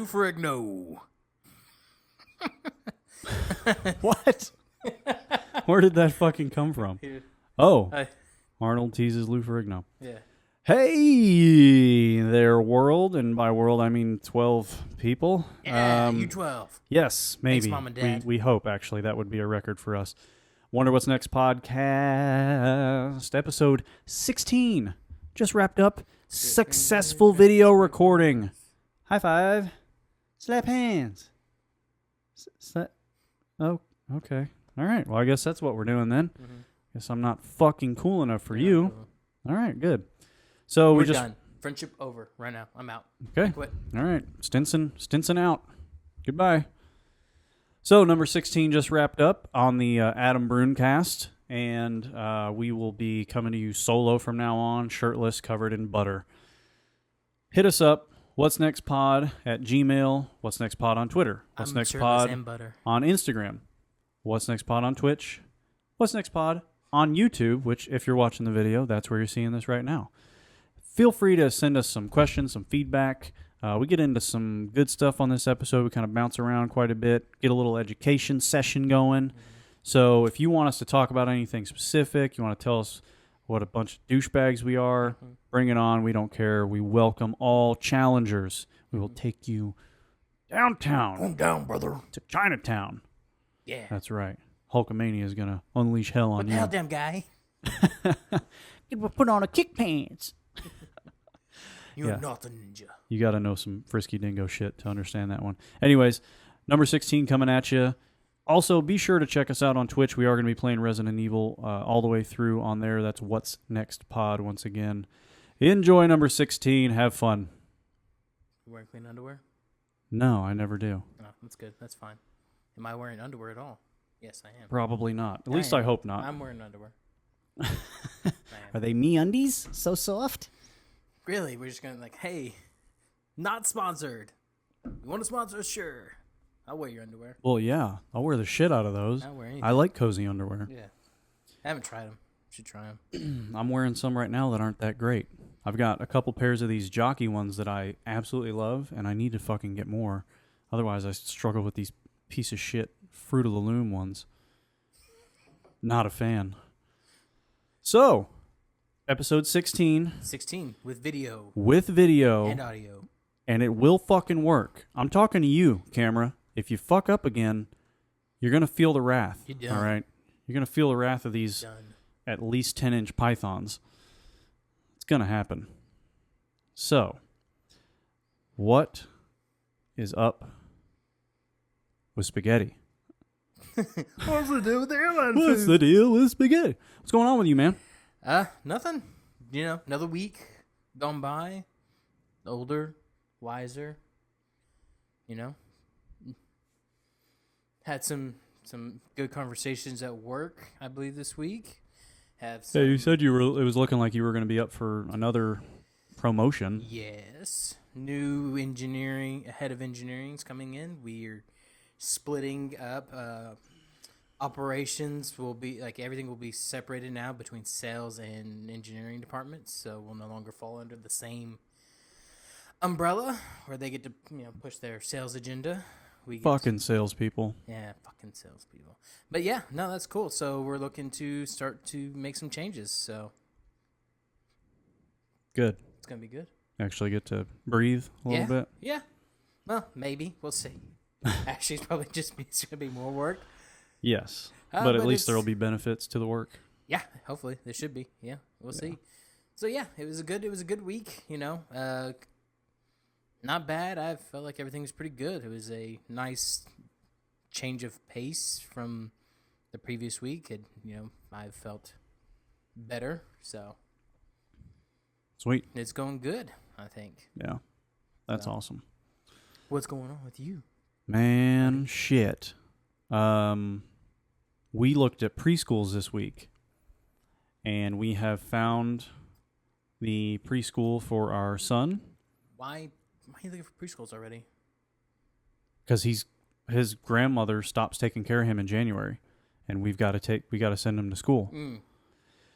Ferrigno. What? Where did that fucking come from? Oh, Arnold teases Lou Ferrigno. Yeah. Hey there, world. And by world, I mean 12 people. Yeah, you 12. Yes, maybe. Thanks, Mom and Dad. We hope, actually. That would be a record for us. Wonder What's Next podcast, episode 16. Just wrapped up. Successful video recording. High five. Slap hands. Oh, okay. All right. Well, I guess that's what we're doing then. Mm-hmm. Guess I'm not fucking cool enough for you. Cool. All right, good. So we're done. Friendship over right now. I'm out. Okay. Quit. All right. Stinson out. Goodbye. So number 16 just wrapped up on the Adam Brooncast, and we will be coming to you solo from now on, shirtless, covered in butter. Hit us up. What's Next Pod at Gmail. What's Next Pod on Twitter. What's Next Pod on Instagram. What's Next Pod on Twitch. What's Next Pod on YouTube, which if you're watching the video, that's where you're seeing this right now. Feel free to send us some questions, some feedback. We get into some good stuff on this episode. We kind of bounce around quite a bit, get a little education session going. Mm-hmm. So if you want us to talk about anything specific, you want to tell us what a bunch of douchebags we are, bring it on. We don't care. We welcome all challengers. We will take you downtown. Calm down, brother. To Chinatown. Yeah. That's right. Hulkamania is going to unleash hell on you. What the hell, damn guy? Put on a kick pants. You're not a ninja. You got to know some Frisky Dingo shit to understand that one. Anyways, number 16 coming at you. Also, be sure to check us out on Twitch. We are going to be playing Resident Evil all the way through on there. That's What's Next Pod once again. Enjoy number 16. Have fun. You wearing clean underwear? No, I never do. Oh, that's good. That's fine. Am I wearing underwear at all? Yes, I am. Probably not. At least I hope not. I'm wearing underwear. Are they MeUndies? So soft? Really? We're just going to hey, not sponsored. You want to sponsor us? Sure. I'll wear your underwear. Well, yeah. I'll wear the shit out of those. I'll wear anything. I like cozy underwear. Yeah. I haven't tried them. Should try them. I'm wearing some right now that aren't that great. I've got a couple pairs of these jockey ones that I absolutely love, and I need to fucking get more. Otherwise, I struggle with these piece of shit Fruit of the Loom ones. Not a fan. So, episode 16. 16 with video. With video. And audio. And it will fucking work. I'm talking to you, camera. If you fuck up again, you're going to feel the wrath. You're done. All right? You're going to feel the wrath of these at least 10-inch pythons. It's going to happen. So, what is up with spaghetti? What's the deal with the airline food? What's the deal with spaghetti? What's going on with you, man? Nothing. Another week gone by. Older, wiser. Had some good conversations at work, I believe, this week. Yeah, you said it was looking like you were going to be up for another promotion. Yes. New head of engineering's coming in. We're splitting up operations. Will be everything will be separated now between sales and engineering departments, so we'll no longer fall under the same umbrella where they get to push their sales agenda. Fucking salespeople. Yeah, fucking salespeople. But yeah, no, that's cool. So we're looking to start to make some changes. So good. It's gonna be good. Actually, get to breathe a little bit. Yeah. Well, maybe we'll see. Actually, it's probably it's gonna be more work. Yes, but at least there will be benefits to the work. Yeah, hopefully there should be. Yeah, we'll see. So yeah, it was a good week. Not bad. I felt like everything was pretty good. It was a nice change of pace from the previous week. I felt better. So sweet. It's going good, I think. Yeah, that's awesome. What's going on with you? Man, shit. We looked at preschools this week, and we have found the preschool for our son. Why are you looking for preschools already? Because his grandmother stops taking care of him in January, and we got to send him to school.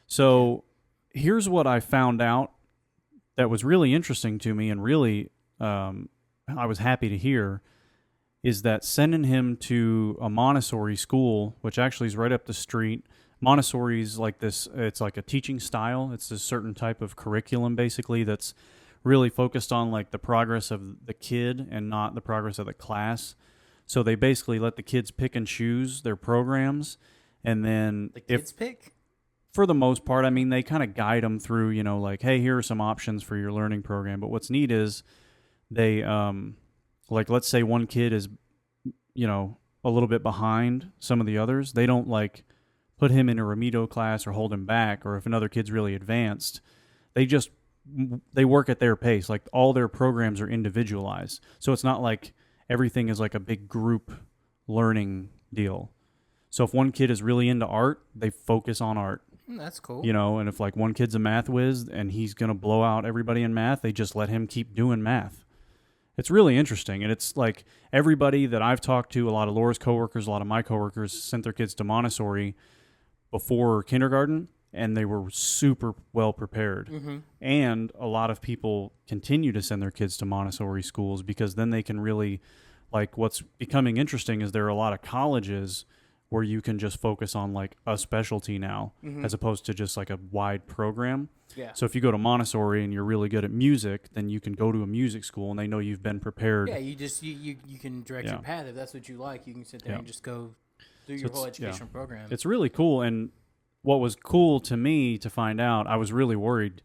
So here's what I found out that was really interesting to me and really I was happy to hear is that sending him to a Montessori school, which actually is right up the street. Montessori's like this, it's like a teaching style. It's a certain type of curriculum basically that's really focused on like the progress of the kid and not the progress of the class. So they basically let the kids pick and choose their programs, and then the kids pick? For the most part, I mean, they kind of guide them through, you know, like, hey, here are some options for your learning program. But what's neat is they, like, let's say one kid is, you know, a little bit behind some of the others. They don't, like, put him in a remedial class or hold him back, or if another kid's really advanced, they work at their pace. Like, all their programs are individualized. So it's not like everything is like a big group learning deal. So if one kid is really into art, they focus on art. That's cool. You know, and if like one kid's a math whiz and he's going to blow out everybody in math, they just let him keep doing math. It's really interesting. And it's like everybody that I've talked to, a lot of Laura's coworkers, a lot of my coworkers sent their kids to Montessori before kindergarten, and they were super well prepared. Mm-hmm. And a lot of people continue to send their kids to Montessori schools because then they can really, like, what's becoming interesting is there are a lot of colleges where you can just focus on like a specialty now, mm-hmm. as opposed to just like a wide program. Yeah. So if you go to Montessori and you're really good at music, then you can go to a music school and they know you've been prepared. Yeah, you just you can direct your path if that's what you like. You can sit there and just go through your whole educational program. It's really cool. And what was cool to me to find out, I was really worried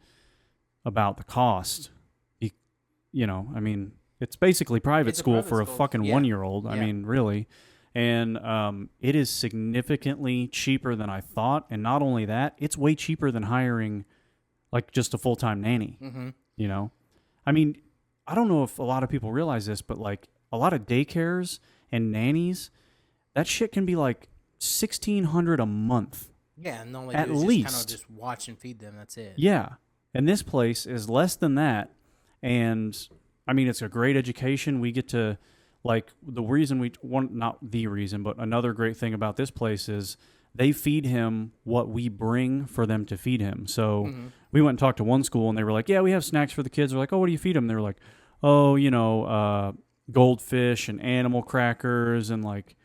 about the cost. You know, I mean, it's basically private school for a fucking 1-year-old. I mean, really. And it is significantly cheaper than I thought. And not only that, it's way cheaper than hiring like just a full-time nanny. Mm-hmm. You know? I mean, I don't know if a lot of people realize this, but like a lot of daycares and nannies, that shit can be like $1,600 a month. Yeah, and the only at do is least just kind of just watch and feed them. That's it. Yeah. And this place is less than that. And I mean, it's a great education. We get to, like, the reason not the reason, but another great thing about this place is they feed him what we bring for them to feed him. So mm-hmm. we went and talked to one school and they were like, yeah, we have snacks for the kids. We're like, oh, what do you feed them? They were like, oh, you know, goldfish and animal crackers and like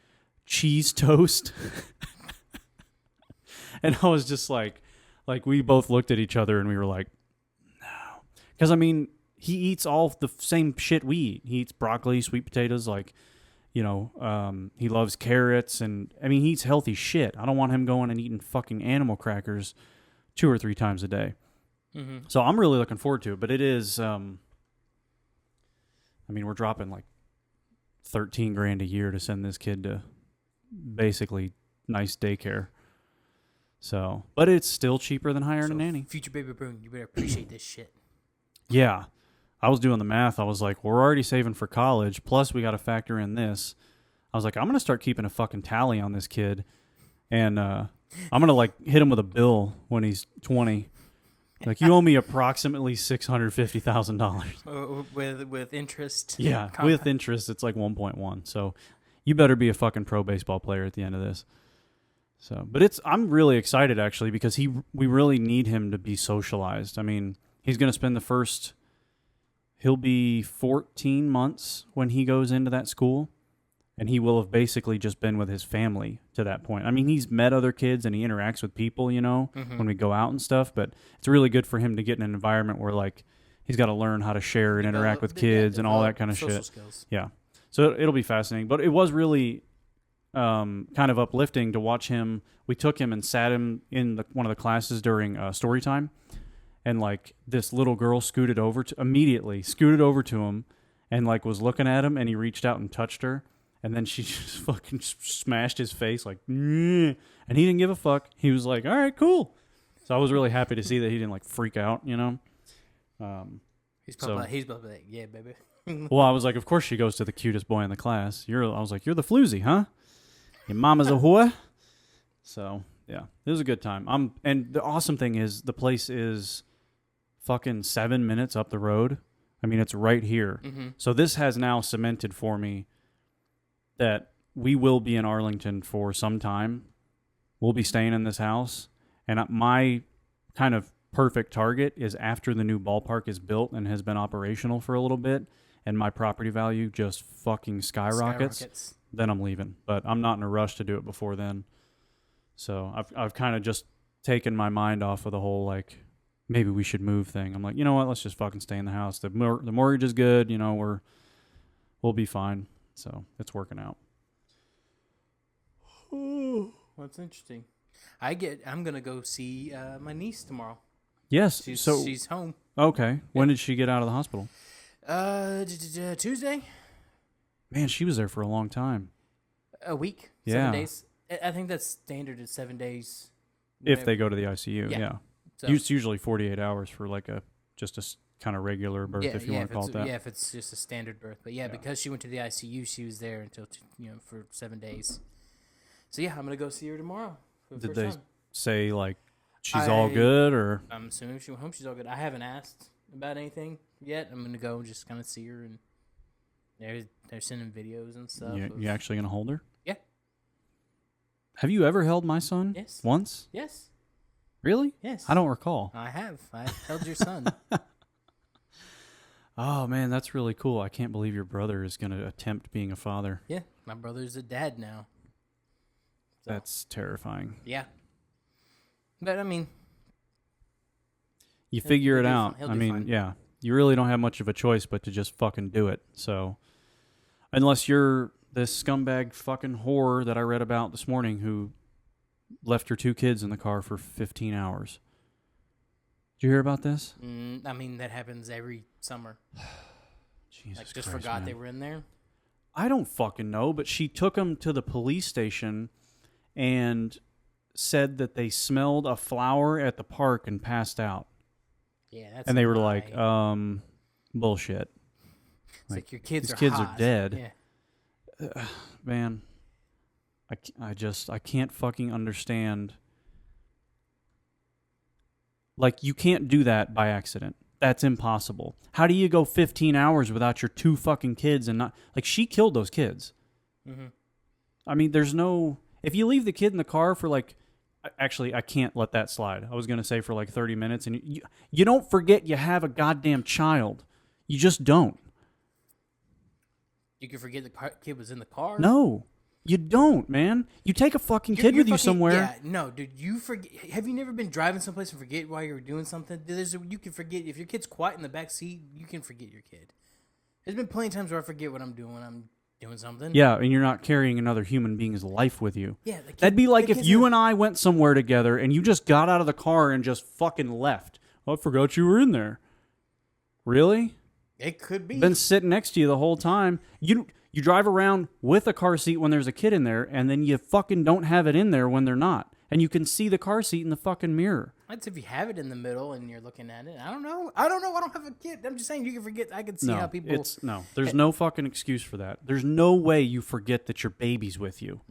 cheese toast. And I was just like we both looked at each other and we were like, no. Because, I mean, he eats all the same shit we eat. He eats broccoli, sweet potatoes, like, you know, he loves carrots. And, I mean, he eats healthy shit. I don't want him going and eating fucking animal crackers 2 or 3 times a day. Mm-hmm. So I'm really looking forward to it. But it is, I mean, we're dropping like $13,000 a year to send this kid to basically nice daycare. So, but it's still cheaper than hiring a nanny. Future baby boom, you better appreciate this shit. Yeah. I was doing the math. I was like, we're already saving for college, plus we got to factor in this. I was like, I'm going to start keeping a fucking tally on this kid, and I'm going to, like, hit him with a bill when he's 20. Like, you owe me approximately $650,000. With interest? Yeah, with interest, it's like 1.1. So you better be a fucking pro baseball player at the end of this. So, but I'm really excited actually because we really need him to be socialized. I mean, he's going to spend he'll be 14 months when he goes into that school, and he will have basically just been with his family to that point. I mean, he's met other kids and he interacts with people, you know, mm-hmm. when we go out and stuff, but it's really good for him to get in an environment where like he's got to learn how to share and interact with kids and all that kind of shit. Skills. Yeah. So it'll be fascinating, but it was really kind of uplifting to watch him. We took him and sat him in one of the classes during story time, and like this little girl immediately scooted over to him and like was looking at him, and he reached out and touched her, and then she just fucking smashed his face like, and he didn't give a fuck. He was like, all right, cool. So I was really happy to see that he didn't like freak out, you know. He's probably like, yeah, baby. Well, I was like, of course she goes to the cutest boy in the class. I was like, you're the floozy, huh? Your mama's a whore. So, yeah, it was a good time. And the awesome thing is the place is fucking 7 minutes up the road. I mean, it's right here. Mm-hmm. So this has now cemented for me that we will be in Arlington for some time. We'll be staying in this house. And my kind of perfect target is after the new ballpark is built and has been operational for a little bit, and my property value just fucking skyrockets, then I'm leaving. But I'm not in a rush to do it before then. So I've kind of just taken my mind off of the whole like maybe we should move thing. I'm like, you know what? Let's just fucking stay in the house. The mortgage is good. You know, we'll be fine. So it's working out. Well, that's interesting. I'm gonna go see my niece tomorrow. Yes. She's home. Okay. When did she get out of the hospital? Tuesday. Man, she was there for a long time. A week. Yeah. 7 days. I think that's standard is 7 days. If they go to the ICU, yeah. So, It's usually 48 hours for like just a kind of regular birth, if you want to call it that. Yeah, if it's just a standard birth. But yeah, because she went to the ICU, she was there until for 7 days. So yeah, I'm gonna go see her tomorrow. Did they say like she's all good, or? I'm assuming she went home. She's all good. I haven't asked about anything yet. I'm gonna go and just kind of see her, and they're sending videos and stuff. You actually gonna hold her? Yeah. Have you ever held my son? Yes. Once? Yes. Really? Yes. I don't recall. I have. I held your son. Oh man, that's really cool. I can't believe your brother is gonna attempt being a father. Yeah, my brother's a dad now. So, that's terrifying. Yeah. But I mean, you figure it out. I mean, fine. Yeah. You really don't have much of a choice but to just fucking do it. So, unless you're this scumbag fucking whore that I read about this morning who left her 2 kids in the car for 15 hours. Did you hear about this? I mean, that happens every summer. Jesus like, just Christ, forgot man. they were in there? I don't fucking know, but she took them to the police station and said that they smelled a flower at the park and passed out. Yeah, that's and they were like, bullshit. It's like your kids these are kids hot. are dead. Yeah. Man, I can't fucking understand. Like, you can't do that by accident. That's impossible. How do you go 15 hours without your 2 fucking kids and not... Like, she killed those kids. Mm-hmm. I mean, there's no... If you leave the kid in the car for like... Actually, I can't let that slide. I was going to say for like 30 minutes. And you don't forget you have a goddamn child. You just don't. You can forget the kid was in the car? No. You don't, man. You take a fucking kid with you somewhere. Yeah, no, dude. You forget. Have you never been driving someplace and forget while you were doing something? You can forget if your kid's quiet in the back seat. You can forget your kid. There's been plenty of times where I forget what I'm doing when I'm doing something. Yeah, and you're not carrying another human being's life with you. Yeah, that'd be like if you and I went somewhere together and you just got out of the car and just fucking left. Oh, I forgot you were in there. Really? It could be. Been sitting next to you the whole time. You drive around with a car seat when there's a kid in there, and then you fucking don't have it in there when they're not. And you can see the car seat in the fucking mirror. That's if you have it in the middle and you're looking at it. I don't know. I don't have a kid. I'm just saying you can forget. I can see how people... There's no fucking excuse for that. There's no way you forget that your baby's with you.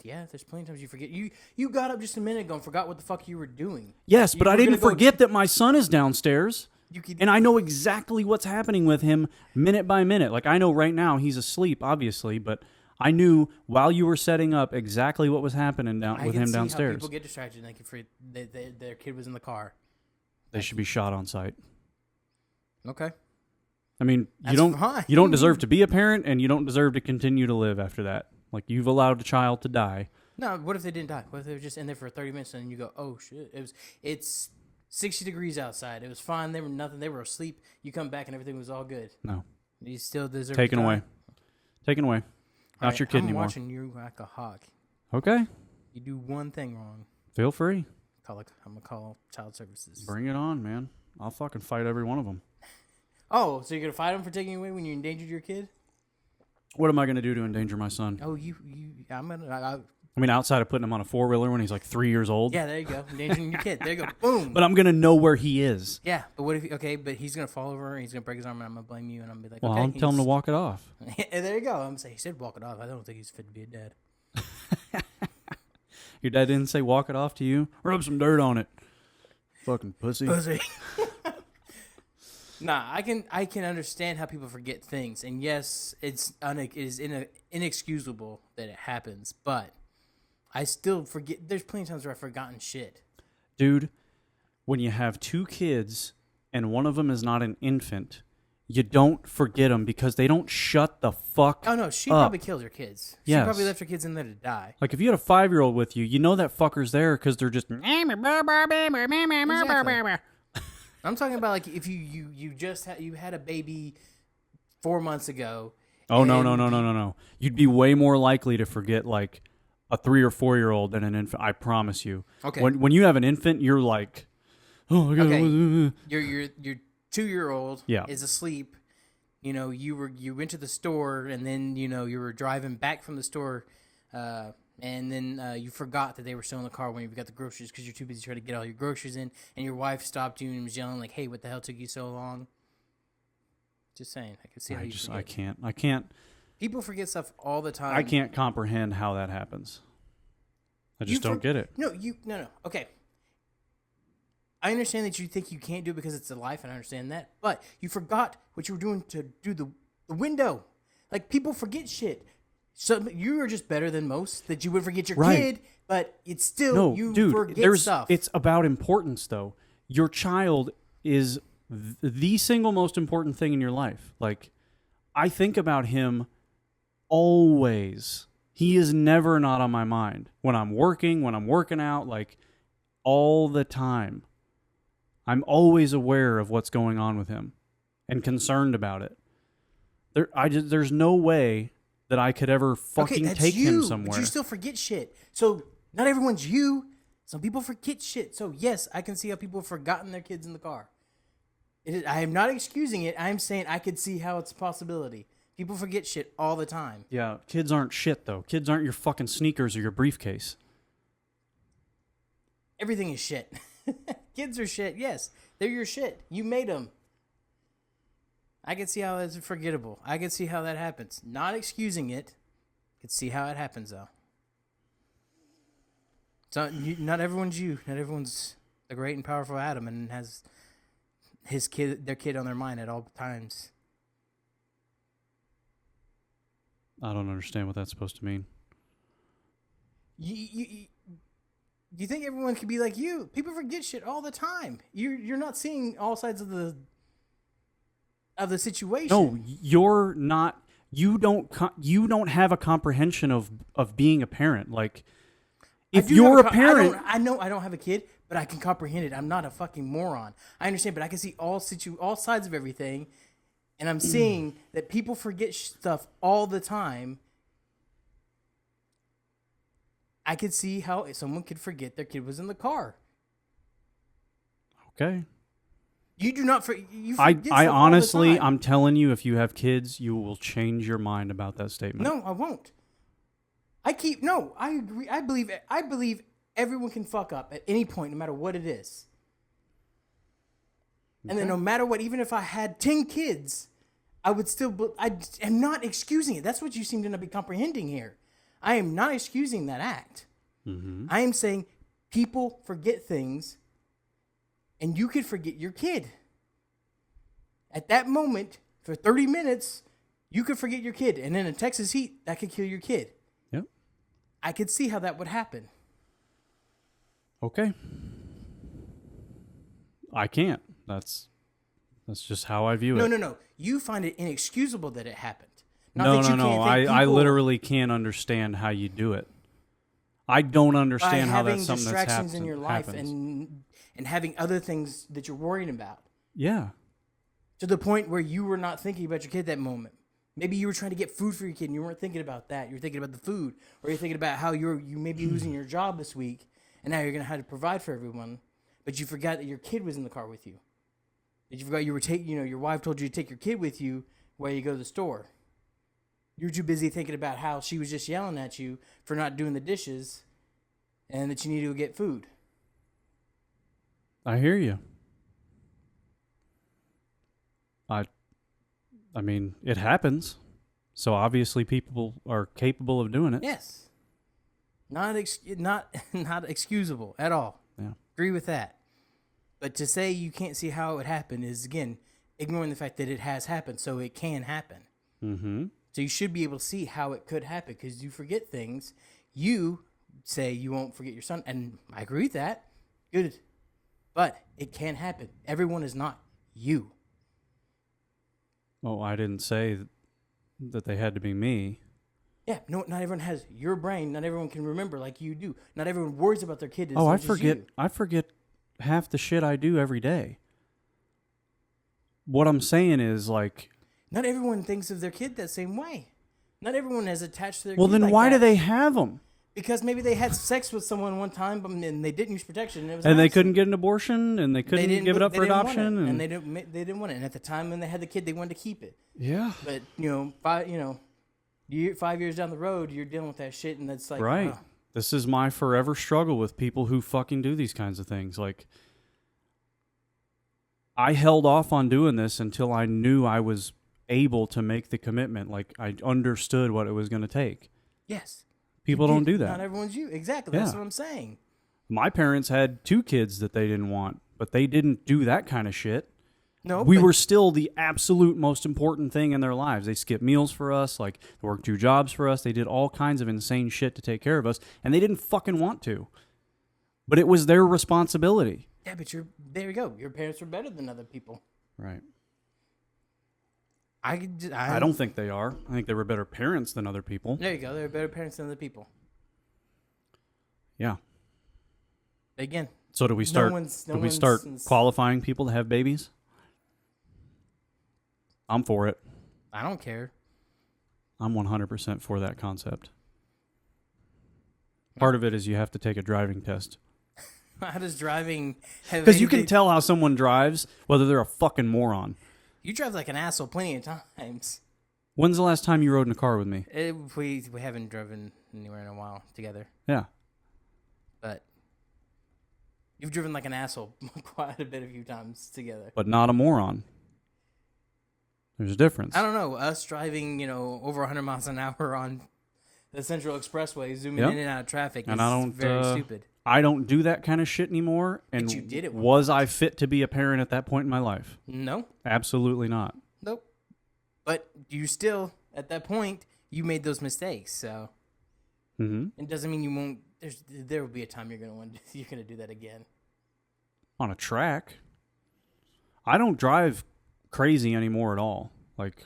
Yeah, there's plenty of times you forget. You got up just a minute ago and forgot what the fuck you were doing. Yes, but I didn't forget that my son is downstairs. And I know exactly what's happening with him minute by minute. Like, I know right now he's asleep, obviously, but I knew while you were setting up exactly what was happening with him downstairs. I can see how people get distracted and they can forget their kid was in the car. They should be shot on sight. Okay. I mean, you don't deserve to be a parent, and you don't deserve to continue to live after that. Like, you've allowed a child to die. No, what if they didn't die? What if they were just in there for 30 minutes and you go, oh shit, it's 60 degrees outside. It was fine. They were nothing. They were asleep. You come back and everything was all good. No. You still deserve Taken away. Taken away. Not your kid anymore. I'm watching you like a hawk. Okay. You do one thing wrong. Feel free. I'm going to call child services. Bring it on, man. I'll fucking fight every one of them. Oh, so you're going to fight them for taking away when you endangered your kid? What am I going to do to endanger my son? Oh, I mean, outside of putting him on a 4-wheeler when he's like 3 years old. Yeah, there you go. Endangering your kid. There you go. Boom. But I'm going to know where he is. Yeah, but what if, but he's going to fall over and he's going to break his arm and I'm going to blame you and I'm going to be like, well, okay. I'll tell him to walk it off. There you go. I'm going to say, he said walk it off. I don't think he's fit to be a dad. Your dad didn't say walk it off to you? Rub some dirt on it. Fucking pussy. Nah, I can understand how people forget things. And yes, it is inexcusable that it happens, but I still forget. There's plenty of times where I've forgotten shit. Dude, when you have 2 kids and one of them is not an infant, you don't forget them because they don't shut the fuck Oh no, she up. probably killed her kids. She Yes. probably left her kids in there to die. Like if you had a 5-year-old with you, you know that fucker's there because they're just. Exactly. I'm talking about like if you just had a baby 4 months ago. Oh no! You'd be way more likely to forget like a 3 or 4-year-old than an infant. I promise you. Okay. When you have an infant, you're like, oh my god. Okay. Your 2-year-old Yeah. is asleep. You know, you went to the store and then you were driving back from the store, and then you forgot that they were still in the car when you got the groceries because you're too busy trying to get all your groceries in, and your wife stopped you and was yelling like, "Hey, what the hell took you so long?" Just saying, I can see how you forget. I can't. People forget stuff all the time. I can't comprehend how that happens. I just don't get it. No. Okay. I understand that you think you can't do it because it's a life, and I understand that. But you forgot what you were doing to do the window. Like, people forget shit. So you are just better than most that you would forget your kid, but it's still forget stuff. It's about importance, though. Your child is the single most important thing in your life. Like, I think about him always. He is never not on my mind. When I'm working, when I'm working out, like, all the time. I'm always aware of what's going on with him and concerned about it. There's no way that I could ever fucking take him somewhere. But you still forget shit. So not everyone's you. Some people forget shit. So yes, I can see how people have forgotten their kids in the car. I am not excusing it. I'm saying I could see how it's a possibility. People forget shit all the time. Yeah, kids aren't shit though. Kids aren't your fucking sneakers or your briefcase. Everything is shit. Kids are shit. Yes, they're your shit. You made them. I can see how that's forgettable. I can see how that happens. Not excusing it. I can see how it happens, though. So not everyone's you. Not everyone's the great and powerful Adam and has their kid on their mind at all times. I don't understand what that's supposed to mean. You think everyone could be like you? People forget shit all the time. You're not seeing all sides of the situation. No, you're not. You don't have a comprehension of being a parent. Like, if you're a parent, I know I don't have a kid, but I can comprehend it. I'm not a fucking moron. I understand, but I can see all sides of everything, and I'm seeing that people forget stuff all the time. I could see how someone could forget their kid was in the car. Okay. You do not I honestly, I'm telling you, if you have kids, you will change your mind about that statement. No, I won't. I agree. I believe everyone can fuck up at any point, no matter what it is. Okay. And then no matter what, even if I had 10 kids, I would still, I am not excusing it. That's what you seem to not be comprehending here. I am not excusing that act. Mm-hmm. I am saying people forget things, and you could forget your kid. At that moment, for 30 minutes, you could forget your kid. And in a Texas heat, that could kill your kid. Yep. I could see how that would happen. Okay. I can't. That's just how I view it. No. You find it inexcusable that it happened. No. I literally can't understand how you do it. I don't understand how that's something that's happened. Distractions in your life and having other things that you're worrying about. Yeah. To the point where you were not thinking about your kid that moment. Maybe you were trying to get food for your kid and you weren't thinking about that. You were thinking about the food. Or you're thinking about how you may be losing your job this week and now you're going to have to provide for everyone. But you forgot that your kid was in the car with you. That you forgot you were your wife told you to take your kid with you while you go to the store. You were too busy thinking about how she was just yelling at you for not doing the dishes and that you need to go get food. I hear you. I mean, it happens. So obviously people are capable of doing it. Yes. Not excusable at all. Yeah. Agree with that. But to say you can't see how it would happen is, again, ignoring the fact that it has happened, so it can happen. Mm-hmm. So you should be able to see how it could happen because you forget things. You say you won't forget your son, and I agree with that. Good. But it can happen. Everyone is not you. Oh, I didn't say that they had to be me. Yeah, no, not everyone has your brain. Not everyone can remember like you do. Not everyone worries about their kid as Oh, I much as forget. you. I forget half the shit I do every day. What I'm saying is like, not everyone thinks of their kid that same way. Not everyone has attached to their well, kid then like why that. do they have them? Because maybe they had sex with someone one time, but and they didn't use protection. And, it was And they nice. couldn't get an abortion, and they couldn't give it up they for didn't want adoption, it, and they didn't want it. And at the time when they had the kid, they wanted to keep it. yeah, But 5 years down the road, you're dealing with that shit, and that's like right. oh. This is my forever struggle with people who fucking do these kinds of things. Like, I held off on doing this until I knew I was able to make the commitment. Like, I understood what it was going to take. Yes. People don't do that. Not everyone's you. Exactly. Yeah. That's what I'm saying. My parents had 2 kids that they didn't want, but they didn't do that kind of shit. No, We were still the absolute most important thing in their lives. They skipped meals for us, like they worked 2 jobs for us. They did all kinds of insane shit to take care of us, and they didn't fucking want to. But it was their responsibility. Yeah, but there you go. Your parents were better than other people. Right. I don't think they are. I think they were better parents than other people. There you go. They're better parents than other people. Yeah. Again. So do we start? Qualifying people to have babies? I'm for it. I don't care. I'm 100% for that concept. Part of it is you have to take a driving test. How does driving have Because you can anything- tell how someone drives, whether they're a fucking moron. You drive like an asshole plenty of times. When's the last time you rode in a car with me? We haven't driven anywhere in a while together. Yeah. But you've driven like an asshole quite a few times together. But not a moron. There's a difference. I don't know. Us driving, over 100 miles an hour on the Central Expressway, zooming in and out of traffic is very stupid. I don't do that kind of shit anymore. And But you did it one was I fit to be a parent at that point in my life? No. Absolutely not. Nope. But you still, at that point, you made those mistakes. So it doesn't mean you won't. There will be a time you're gonna do that again. On a track, I don't drive crazy anymore at all. Like,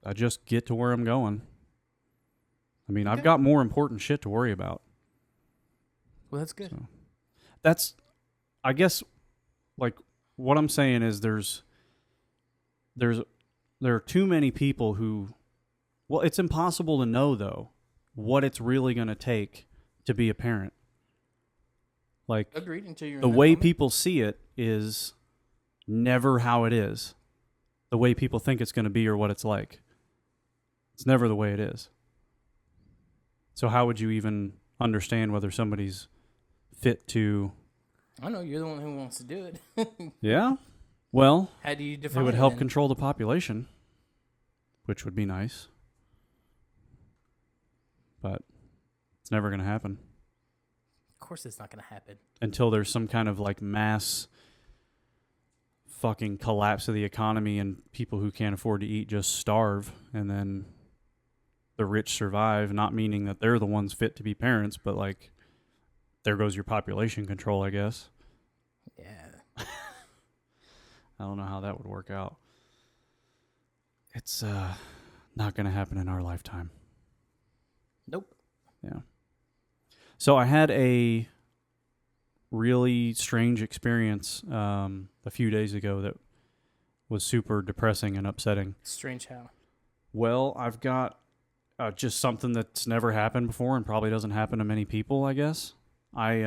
I just get to where I'm going. I mean, I've got more important shit to worry about. Well, that's good. So I guess, like, what I'm saying is there are too many people who, well, it's impossible to know, though, what it's really going to take to be a parent. Like, agreed, until you're the way people see it is never how it is. The way people think it's going to be or what it's like. It's never the way it is. So how would you even understand whether somebody's fit to... I know, you're the one who wants to do it. Yeah? Well, how do you define it would it help then? control the population, which would be nice. But it's never going to happen. Of course it's not going to happen. Until there's some kind of like mass fucking collapse of the economy and people who can't afford to eat just starve, and then the rich survive, not meaning that they're the ones fit to be parents, but like there goes your population control, I guess. Yeah. I don't know how that would work out. It's not going to happen in our lifetime. Nope. Yeah. So I had a really strange experience a few days ago that was super depressing and upsetting. Strange how? Well, I've got just something that's never happened before and probably doesn't happen to many people, I guess. I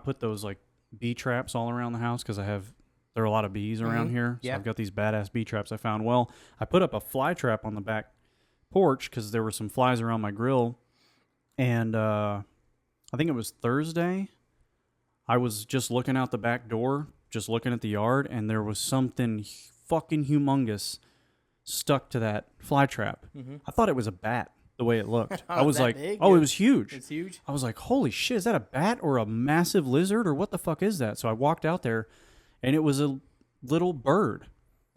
put those like bee traps all around the house because there are a lot of bees around here. So I've got these badass bee traps I found. Well, I put up a fly trap on the back porch because there were some flies around my grill. And I think it was Thursday. I was just looking out the back door, just looking at the yard, and there was something fucking humongous stuck to that fly trap. Mm-hmm. I thought it was a bat, the way it looked. I was like, big? it was huge. It's huge? I was like, holy shit, is that a bat or a massive lizard or what the fuck is that? So I walked out there, and it was a little bird.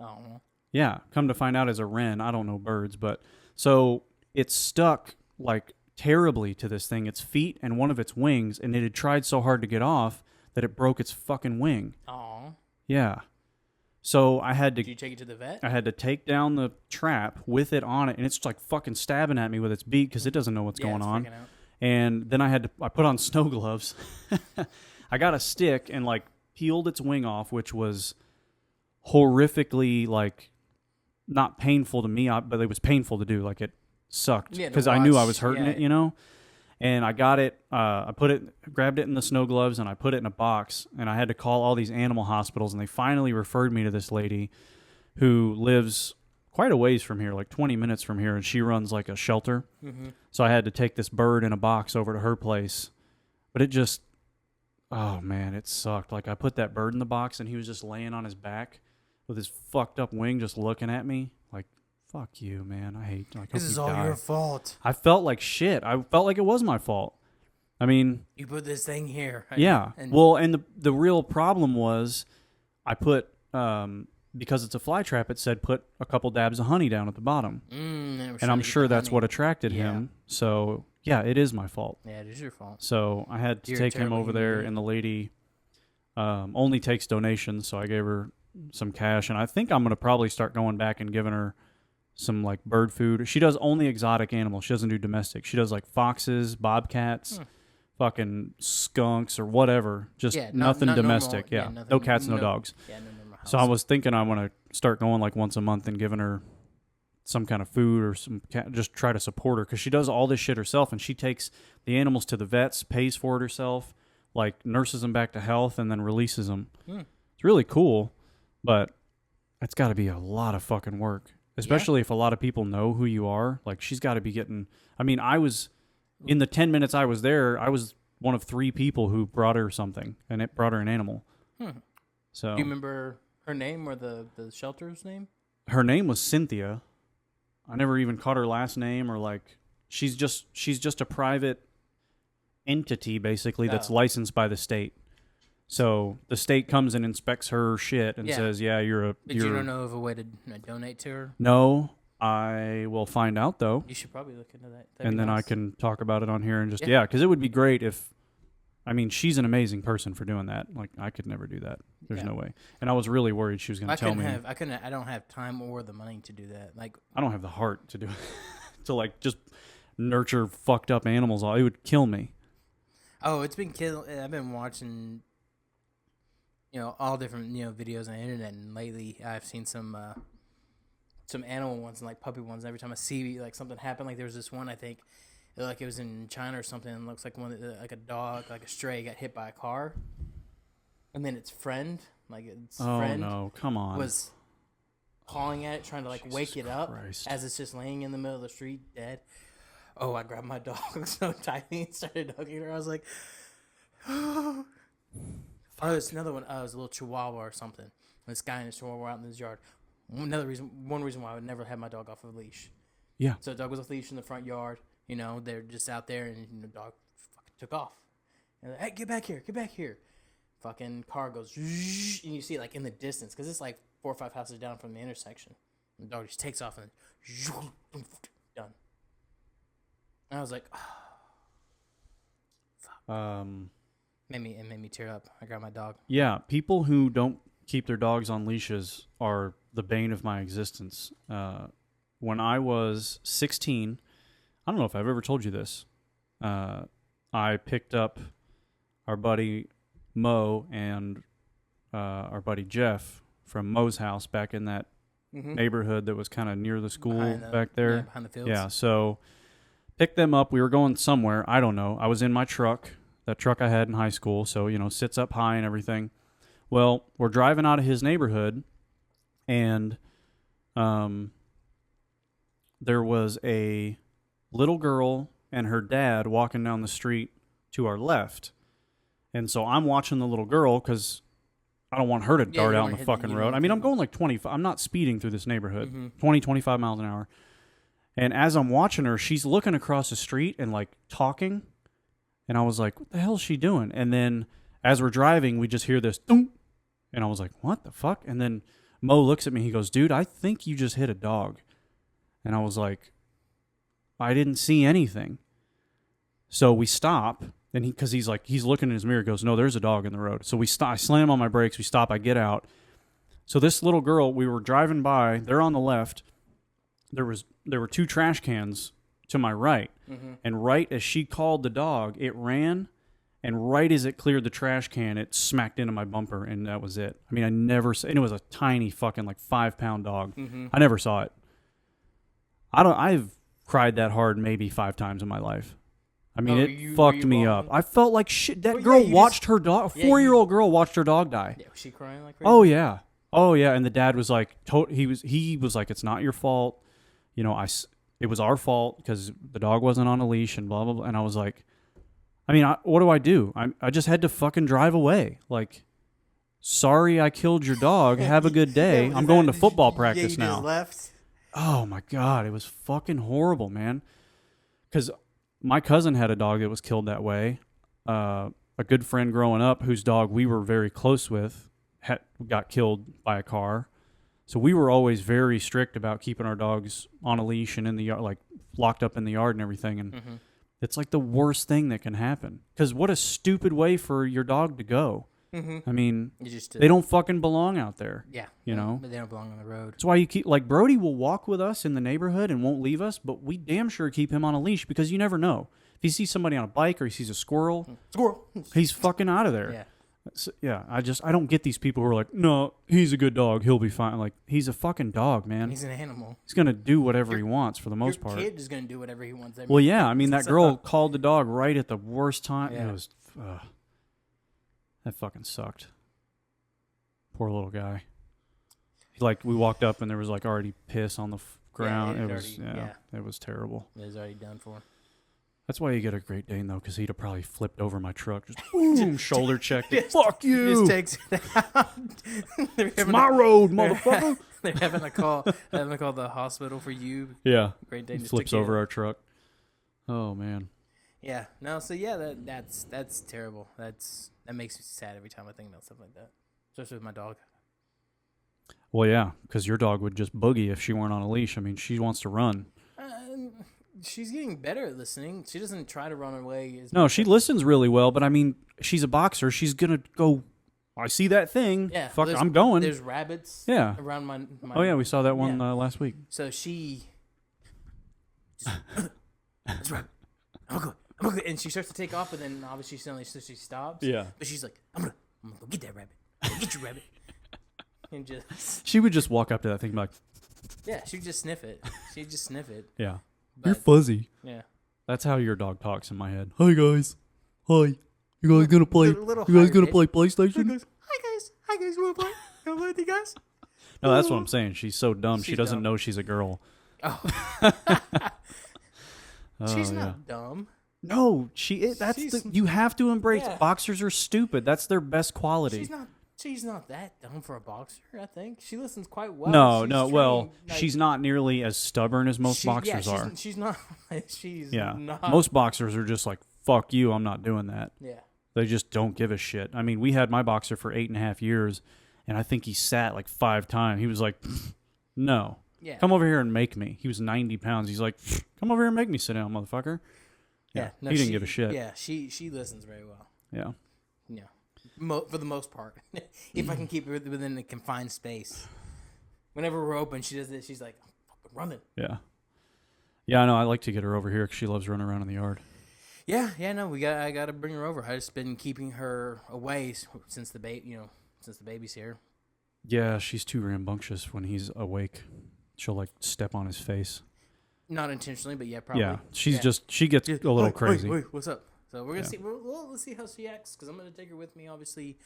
Oh. Yeah, come to find out it's a wren. I don't know birds, but so it's stuck like terribly to this thing, its feet and one of its wings, and it had tried so hard to get off that it broke its fucking wing. Oh. Yeah. So I had to. Did you take it to the vet? I had to take down the trap with it on it, and it's like fucking stabbing at me with its beak because it doesn't know what's going on. And then I put on snow gloves. I got a stick and like peeled its wing off, which was horrifically like not painful to me, but it was painful to do. Like it sucked because I knew I was hurting it, you know. And I got it. I grabbed it in the snow gloves, and I put it in a box. And I had to call all these animal hospitals, and they finally referred me to this lady who lives quite a ways from here, like 20 minutes from here, and she runs like a shelter. Mm-hmm. So I had to take this bird in a box over to her place. But it just, oh man, it sucked. Like I put that bird in the box, and he was just laying on his back with his fucked up wing, just looking at me like, fuck you, man. I hate. Like, this is all your fault. I felt like shit. I felt like it was my fault. I mean, you put this thing here. Yeah. And the real problem was, I put because it's a fly trap. It said put a couple dabs of honey down at the bottom, and I'm sure that's what attracted him. So yeah, it is my fault. Yeah, it is your fault. So I had to take him over there, and the lady only takes donations. So I gave her some cash, and I think I'm gonna probably start going back and giving her some like bird food. She does only exotic animals. She doesn't do domestic. She does like foxes, bobcats, fucking skunks or whatever. Just nothing domestic. Normal, nothing, no cats, no dogs. Yeah, no so I was thinking I want to start going like once a month and giving her some kind of food or some just try to support her because she does all this shit herself, and she takes the animals to the vets, pays for it herself, like nurses them back to health, and then releases them. It's really cool, but it's got to be a lot of fucking work. Especially if a lot of people know who you are. Like, she's got to be getting... I mean, in the 10 minutes I was there, I was one of 3 people who brought her something, and it brought her an animal. So, do you remember her name or the shelter's name? Her name was Cynthia. I never even caught her last name or, like... She's just a private entity, basically, that's licensed by the state. So the state comes and inspects her shit and says, "Yeah, But you don't know of a way to donate to her?" No, I will find out though. You should probably look into that. And then I can talk about it on here and just because it would be great if. I mean, she's an amazing person for doing that. Like, I could never do that. There's no way. And I was really worried she was going to tell me. I don't have time or the money to do that. Like, I don't have the heart to do it. To like just nurture fucked up animals. It would kill me. Oh, it's been killed. I've been watching. All different, videos on the internet, and lately I've seen some animal ones and like puppy ones. Every time I see like something happen, like there was this one, I think, like it was in China or something, and it looks like like a dog, like a stray, got hit by a car, and then its friend, no, come on, was pawing at it, trying to like wake it up as it's just laying in the middle of the street dead. Oh, I grabbed my dog so tightly and started hugging her. I was like, Oh, there's another one. It was a little Chihuahua or something. This guy and his Chihuahua out in his yard. One reason why I would never have my dog off of a leash. Yeah. So the dog was off leash in the front yard. They're just out there, and the dog fucking took off. And like, hey, get back here! Fucking car goes, and you see it like in the distance because it's like 4 or 5 houses down from the intersection. And the dog just takes off and done. And I was like, fuck. It made me tear up. I grabbed my dog. Yeah, people who don't keep their dogs on leashes are the bane of my existence. When I was 16, I don't know if I've ever told you this. I picked up our buddy Mo and our buddy Jeff from Mo's house back in that neighborhood that was kind of near the school back there. Yeah, behind the fields. Yeah, so picked them up. We were going somewhere. I don't know. I was in my truck. That truck I had in high school, so, sits up high and everything. Well, we're driving out of his neighborhood, and there was a little girl and her dad walking down the street to our left. And so I'm watching the little girl because I don't want her to dart out in the fucking road. I mean, I'm going like 25. I'm not speeding through this neighborhood, 20, 25 miles an hour. And as I'm watching her, she's looking across the street and like talking. And I was like, what the hell is she doing? And then as we're driving, we just hear this, thunk, and I was like, what the fuck? And then Mo looks at me. He goes, dude, I think you just hit a dog. And I was like, I didn't see anything. So we stop, and he's looking in his mirror, goes, no, there's a dog in the road. So we stop. I slam on my brakes. We stop. I get out. So this little girl, we were driving by. They're on the left. There were 2 trash cans to my right, and right as she called the dog, it ran, and right as it cleared the trash can, it smacked into my bumper, and that was it. I mean, and it was a tiny fucking like 5-pound dog. I never saw it. I've cried that hard maybe 5 times in my life. I mean, it fucked me up. I felt like shit. That girl watched her dog. A 4-year-old girl watched her dog die. Yeah, was she crying like crazy? Oh yeah. And the dad was like, he was like, it's not your fault. You know, it was our fault because the dog wasn't on a leash and blah blah blah. And I was like, I mean, what do I do? I just had to fucking drive away. Like, sorry, I killed your dog. Have a good day. I'm going to football practice now. Just left. Oh my God, it was fucking horrible, man. Because my cousin had a dog that was killed that way. A good friend growing up, whose dog we were very close with, got killed by a car. So we were always very strict about keeping our dogs on a leash and in the yard, like locked up in the yard and everything. And it's like the worst thing that can happen. Because what a stupid way for your dog to go. I mean, they don't fucking belong out there. Yeah. You know? But they don't belong on the road. That's why you keep, like, Brody will walk with us in the neighborhood and won't leave us, but we damn sure keep him on a leash because you never know. If he sees somebody on a bike or he sees a squirrel, he's fucking out of there. Yeah. So, yeah, I don't get these people who are like, no, he's a good dog. He'll be fine. Like, he's a fucking dog, man. He's an animal. He's going to do whatever he wants for the most part. Your kid is going to do whatever he wants. Well, yeah. I mean, that girl called the dog right at the worst time. Yeah. It was, that fucking sucked. Poor little guy. Like, we walked up and there was like already piss on the ground. It was terrible. It was already done for. That's why you get a Great Dane, though, because he'd have probably flipped over my truck. Just boom, shoulder checked it. Fuck you. Just takes it out. It's my road, motherfucker. They're having to call the hospital for you. Yeah. Great Dane just flips over our truck. Oh, man. Yeah. No, so yeah, that's terrible. That makes me sad every time I think about stuff like that. Especially with my dog. Well, yeah, because your dog would just boogie if she weren't on a leash. I mean, she wants to run. She's getting better at listening. She doesn't try to run away. No, she listens really well, but I mean, she's a boxer. She's going to go, I see that thing. Yeah. Fuck, I'm going. There's rabbits around my... Oh, yeah, we saw that one last week. So she... That's right. I'm gonna go. And she starts to take off, and then obviously she stops. Yeah. But she's like, I'm gonna go get that rabbit. I'm gonna get you, rabbit. And just... She would just walk up to that thing and be like... Yeah, she'd just sniff it. Yeah. But, you're fuzzy. Yeah. That's how your dog talks in my head. Hi, guys. Hi. You guys gonna play? You guys gonna play PlayStation? Hi, guys. You wanna play? You wanna play with you guys? No, that's what I'm saying. She's so dumb. She doesn't know she's a girl. Oh. She's not dumb. No, you have to embrace. Yeah. Boxers are stupid. That's their best quality. She's not that dumb for a boxer, I think. She listens quite well. No. She's not nearly as stubborn as most boxers are. She's not. Not. Most boxers are just like, fuck you, I'm not doing that. Yeah. They just don't give a shit. I mean, we had my boxer for 8.5 years, and I think he sat like 5 times. He was like, no. Yeah. Come over here and make me. He was 90 pounds. He's like, come over here and make me sit down, motherfucker. Yeah. No, he didn't give a shit. Yeah, she listens very well. Yeah. Yeah. For the most part. If I can keep her within a confined space. Whenever we're open, she does this. She's like, I'm fucking running. Yeah. Yeah, I know. I like to get her over here because she loves running around in the yard. Yeah, no, I got to bring her over. I've just been keeping her away since the baby's here. Yeah, she's too rambunctious when he's awake. She'll like step on his face. Not intentionally, but yeah, probably. Yeah, she gets a little crazy. Wait, what's up? So we're gonna see. Let's see how she acts because I'm gonna take her with me, obviously,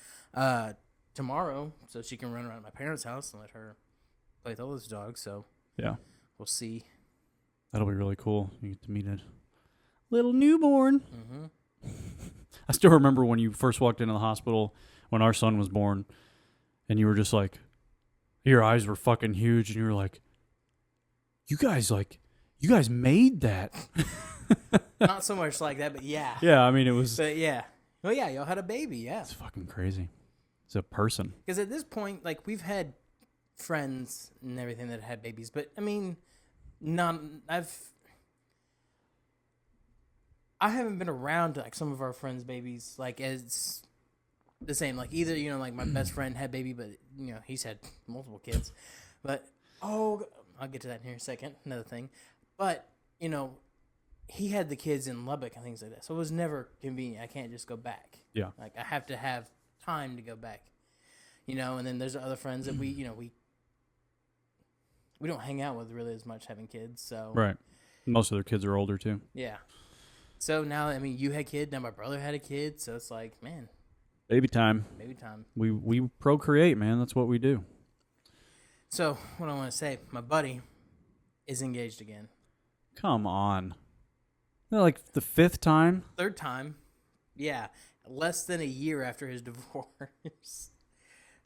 tomorrow, so she can run around my parents' house and let her play with all those dogs. So yeah, we'll see. That'll be really cool. You get to meet a little newborn. Mm-hmm. I still remember when you first walked into the hospital when our son was born, and you were just like, your eyes were fucking huge, and you were like, you guys made that. Not so much like that, but yeah. Yeah, I mean, it was... But yeah. Well, yeah, y'all had a baby, yeah. It's fucking crazy. It's a person. Because at this point, like, we've had friends and everything that had babies, but, I mean, I haven't been around, like, some of our friends' babies, like, as the same. Like either like my best friend had baby, but he's had multiple kids. But I'll get to that in here in a second. Another thing, but he had the kids in Lubbock and things like that, so it was never convenient. I can't just go back. Yeah. Like I have to have time to go back. And then there's other friends that we don't hang out with really as much having kids. So right. Most of their kids are older too. Yeah. So now, I mean, you had a kid. Now my brother had a kid. So it's like, man. Baby time. Baby time. We procreate, man. That's what we do. So what I want to say, my buddy is engaged again. Come on. Like the 5th time? 3rd time. Yeah. Less than a year after his divorce.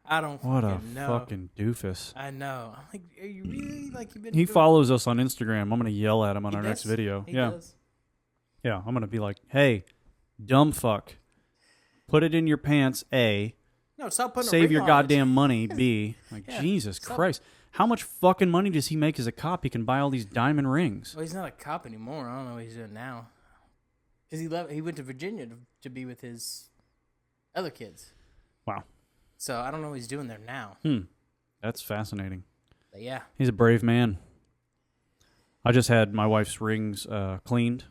I don't fucking know. What a fucking doofus. I know. I'm like, are you really like you've been? He follows us on Instagram. I'm gonna yell at him on our next video. He does. Yeah. I'm gonna be like, hey, dumb fuck, put it in your pants. A. No, stop putting. Save a ring your on goddamn money. B. Like Yeah, Jesus stop. Christ, how much fucking money does he make as a cop? He can buy all these diamond rings. Well, he's not a cop anymore. I don't know what he's doing now. Because he went to Virginia to be with his other kids. Wow. So I don't know what he's doing there now. That's fascinating. But yeah. He's a brave man. I just had my wife's rings cleaned.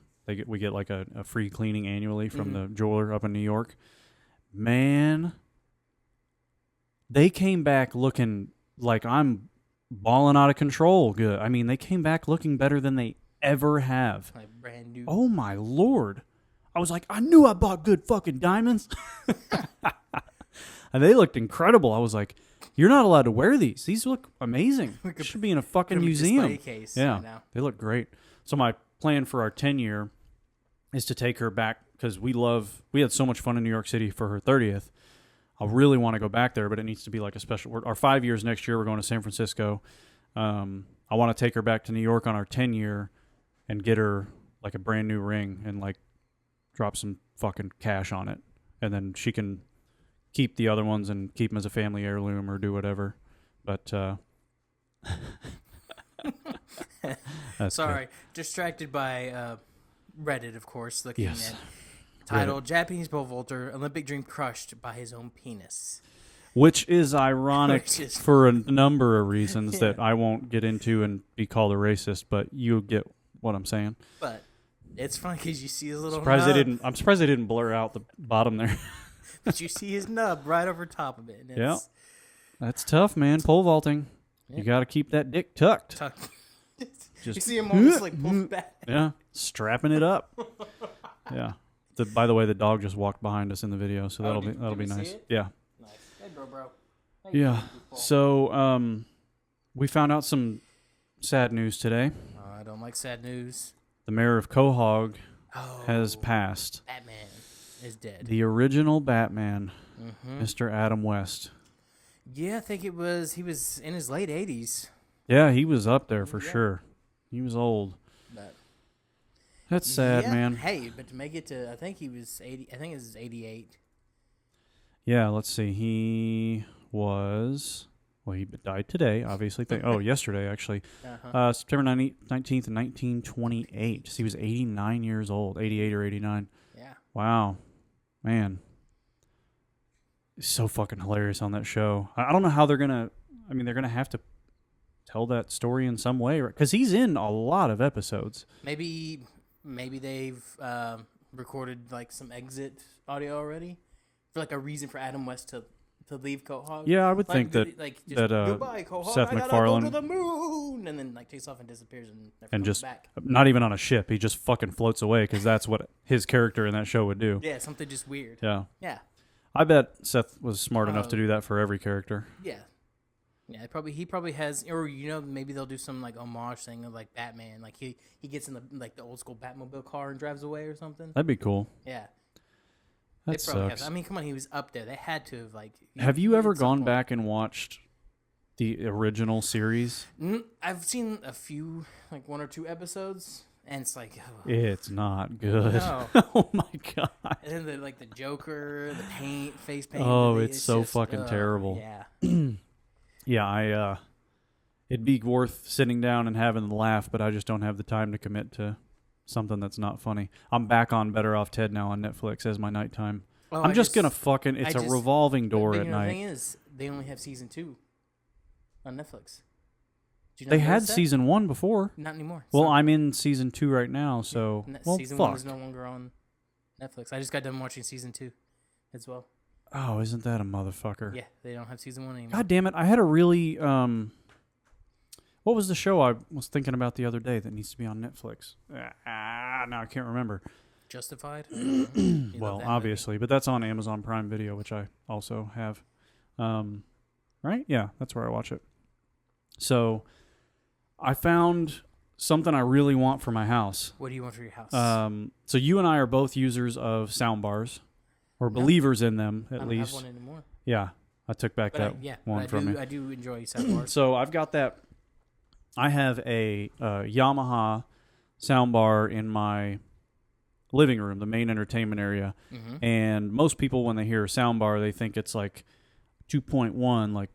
We get like a free cleaning annually from the jeweler up in New York. Man, they came back looking like I'm balling out of control good. I mean, they came back looking better than they ever have. Like brand new. Oh my Lord. I was like, I knew I bought good fucking diamonds. And they looked incredible. I was like, you're not allowed to wear these. These look amazing. They should be in a fucking museum. Display case Yeah, right now. they look great. So my plan for our 10-year is to take her back because we had so much fun in New York City for her 30th. I really want to go back there, but it needs to be like a special. Our 5 years next year, we're going to San Francisco. I want to take her back to New York on our 10-year and get her like a brand new ring and like drop some fucking cash on it. And then she can keep the other ones and keep them as a family heirloom or do whatever. But that's Sorry, distracted by Reddit, of course, looking Yes. at title Japanese pole vaulter, Olympic dream crushed by his own penis. Which is ironic Which is- for a number of reasons Yeah. that I won't get into and be called a racist, but you get what I'm saying. But it's funny because you see his little I'm surprised they didn't blur out the bottom there. but you see his nub right over top of it. And it's Yeah. That's tough, man. Pole vaulting. Yeah. You got to keep that dick tucked. tucked. You Just see him almost like pull back. Yeah, strapping it up. Yeah. By the way, the dog just walked behind us in the video, so that'll did be we see nice. it? Yeah. Nice. Hey, bro. Hey, Yeah. people. So, we found out some sad news today. I don't like sad news. The mayor of Quahog Oh, has passed. Batman is dead. The original Batman, Mm-hmm. Mr. Adam West. Yeah, I think he was in his late 80s. Yeah, he was up there for Yeah. sure. He was old. But That's sad, yeah, man. Hey, but to make it to, I think he was 80. I think it was 88. Yeah, let's see. He died today, obviously. Yesterday, actually. Uh-huh. September 19th, 1928. So he was 89 years old, 88 or 89. Yeah. Wow. Man. It's so fucking hilarious on that show. I don't know how they're going to have to tell that story in some way. Because he's in a lot of episodes. Maybe they've recorded like some exit audio already for like a reason for Adam West to leave Quahog. Yeah, I would think just that goodbye Quahog, Seth I gotta MacFarlane- go to the moon, and then like takes off and disappears and never and comes just back. not even on a ship. He just fucking floats away because that's what his character in that show would do. Yeah, something just weird. Yeah. Yeah. I bet Seth was smart enough to do that for every character. Yeah. Yeah, he probably has, or maybe they'll do some like homage thing of like Batman, like he gets in the old school Batmobile car and drives away or something. That'd be cool. Yeah, That they probably sucks. have. I mean, come on, he was up there. They had to have like. Have you ever at some gone point- back and watched the original series? I've seen a few, like 1 or 2 episodes, and it's like, oh, It's not good. No. Oh my god. and then the Joker, the face paint. Oh, and it's so just, fucking terrible. Yeah. Yeah, it'd be worth sitting down and having the laugh, but I just don't have the time to commit to something that's not funny. I'm back on Better Off Ted now on Netflix as my nighttime Oh, I'm just gonna fucking. It's a revolving door at night. The thing is, they only have season 2 on Netflix. They had season 1 before. Not anymore. Well, I'm in season 2 right now, so season 1 is no longer on Netflix. I just got done watching season 2 as well. Oh, isn't that a motherfucker? Yeah, they don't have season 1 anymore. God damn it! I had a really what was the show I was thinking about the other day that needs to be on Netflix? Now I can't remember. Justified? Well, obviously, but that's on Amazon Prime Video, which I also have. Right? Yeah, that's where I watch it. So, I found something I really want for my house. What do you want for your house? So you and I are both users of sound bars, or believers in them at least. I don't have one anymore. Yeah, I took back one from me. I do enjoy sound bars. So I've got that. I have a Yamaha sound bar in my living room, the main entertainment area. Mm-hmm. And most people, when they hear a sound bar, they think it's like 2.1, like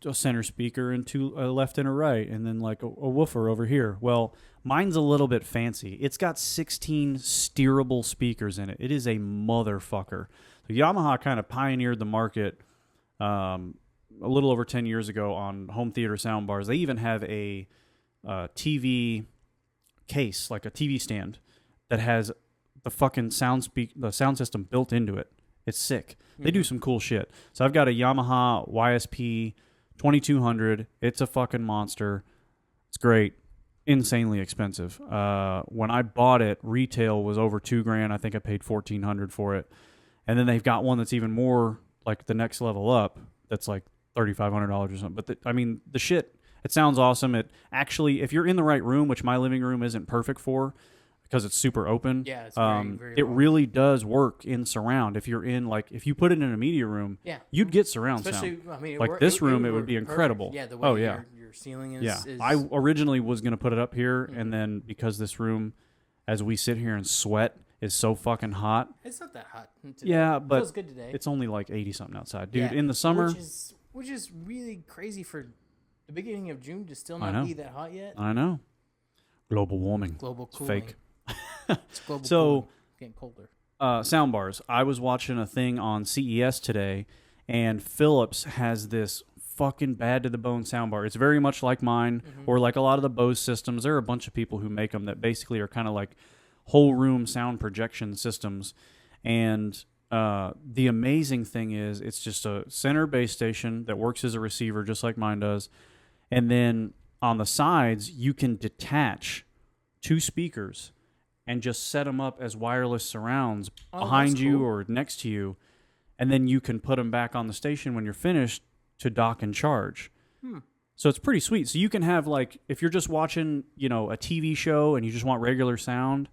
a center speaker and a left and a right, and then like a woofer over here. Well, mine's a little bit fancy. It's got 16 steerable speakers in it. It is a motherfucker. So Yamaha kind of pioneered the market a little over 10 years ago on home theater sound bars. They even have a TV case, like a TV stand, that has the fucking the sound system built into it. It's sick. They do some cool shit. So I've got a Yamaha YSP 2200. It's a fucking monster. It's great. Insanely expensive. When I bought it, retail was over $2,000. I think I paid $1,400 for it. And then they've got one that's even more like the next level up. That's like $3,500 or something. But the shit, it sounds awesome. It actually, if you're in the right room, which my living room isn't perfect for, because it's super open. Yeah, it's very it really does work in surround. If you're in, like, if you put it in a media room, you'd get surround sound. I mean, like this room, it would be incredible. Yeah, the way your ceiling is. Yeah, I originally was going to put it up here, and then because this room, as we sit here and sweat, is so fucking hot. It's not that hot today. Yeah, but it feels good today. It's only like 80-something outside. Dude, in the summer. Which is really crazy for the beginning of June to still not be that hot yet. I know. Global warming. Global cooling. It's fake. It's global cooling. Getting colder. Sound bars. I was watching a thing on CES today, and Philips has this fucking bad to the bone sound bar. It's very much like mine, or like a lot of the Bose systems. There are a bunch of people who make them that basically are kind of like whole room sound projection systems. And the amazing thing is, it's just a center base station that works as a receiver, just like mine does. And then on the sides, you can detach 2 speakers and just set them up as wireless surrounds behind you or next to you. And then you can put them back on the station when you're finished to dock and charge. So it's pretty sweet. So you can have, like, if you're just watching, a TV show and you just want regular sound,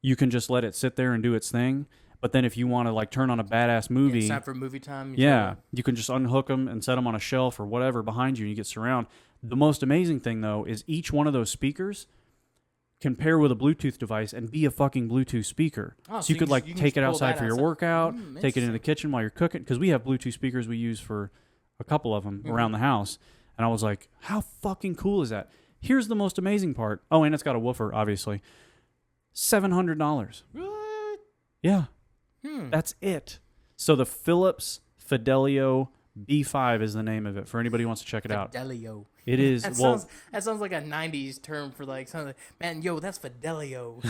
you can just let it sit there and do its thing. But then if you want to, like, turn on a badass movie... it's time for movie time. You can just unhook them and set them on a shelf or whatever behind you, and you get surround. The most amazing thing, though, is each one of those speakers can pair with a Bluetooth device and be a fucking Bluetooth speaker. So you could take it outside for your workout, take it into the kitchen while you're cooking. Because we have Bluetooth speakers we use for a couple of them around the house. And I was like, how fucking cool is that? Here's the most amazing part. Oh, and it's got a woofer, obviously. $700. What? Yeah. That's it. So the Philips Fidelio B5 is the name of it, for anybody who wants to check it out. Fidelio. It is. That sounds like a 90s term for, like, something. Man, that's Fidelio.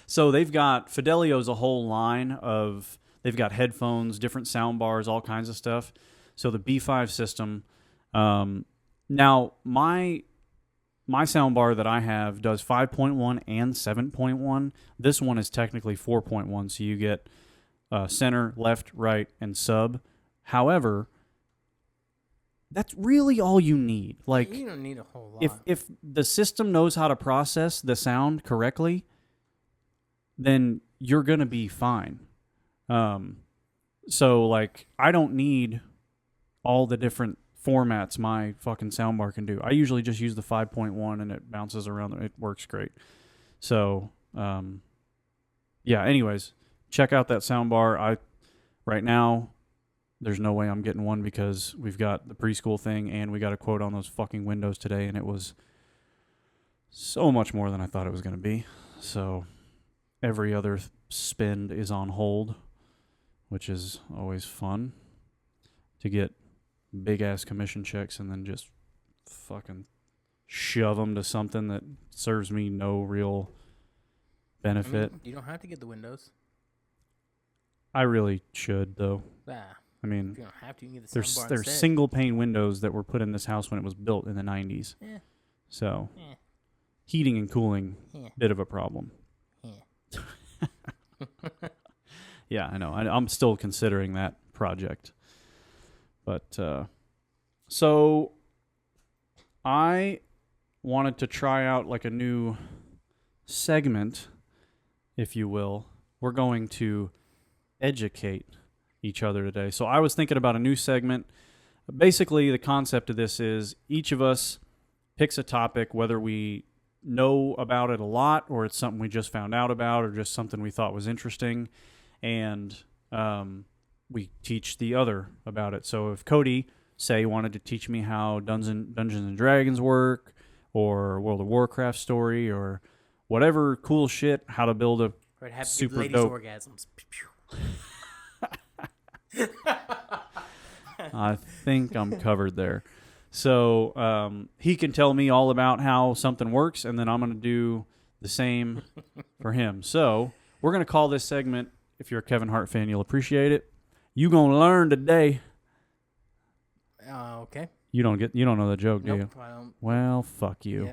So they've got, Fidelio's a whole line of, they've got headphones, different sound bars, all kinds of stuff. So the B5 system, now my sound bar that I have does 5.1 and 7.1. This one is technically 4.1, so you get center, left, right, and sub. However, that's really all you need. Like, you don't need a whole lot. If the system knows how to process the sound correctly, then you're going to be fine. So, like, I don't need all the different formats my fucking soundbar can do. I usually just use the 5.1 and it bounces around. It works great. So, yeah, anyways, check out that soundbar. Right now, there's no way I'm getting one because we've got the preschool thing and we got a quote on those fucking windows today, and it was so much more than I thought it was going to be. So every other spend is on hold. which is always fun to get big-ass commission checks and then just fucking shove them to something that serves me no real benefit. You don't have to get the windows. I really should, though. I mean, if you don't have to, you can get the soundbar there's instead. single-pane windows that were put in this house when it was built in the 90s. Yeah. So, heating and cooling, bit of a problem. Yeah, I know. I'm still considering that project. But, so, I wanted to try out like a new segment, if you will. We're going to educate each other today. So I was thinking about a new segment. Basically, the concept of this is each of us picks a topic, whether we know about it a lot or it's something we just found out about or just something we thought was interesting, and we teach the other about it. So if Cody, say, wanted to teach me how Dungeons and Dragons work or World of Warcraft story or whatever cool shit, how to build a super ladies' dope orgasms. I think I'm covered there. So he can tell me all about how something works, and then I'm going to do the same for him. So we're going to call this segment, if you're a Kevin Hart fan, you'll appreciate it, You Gonna Learn Today. Okay. You don't know the joke, do Nope, you? I don't. Well, fuck you. Yeah.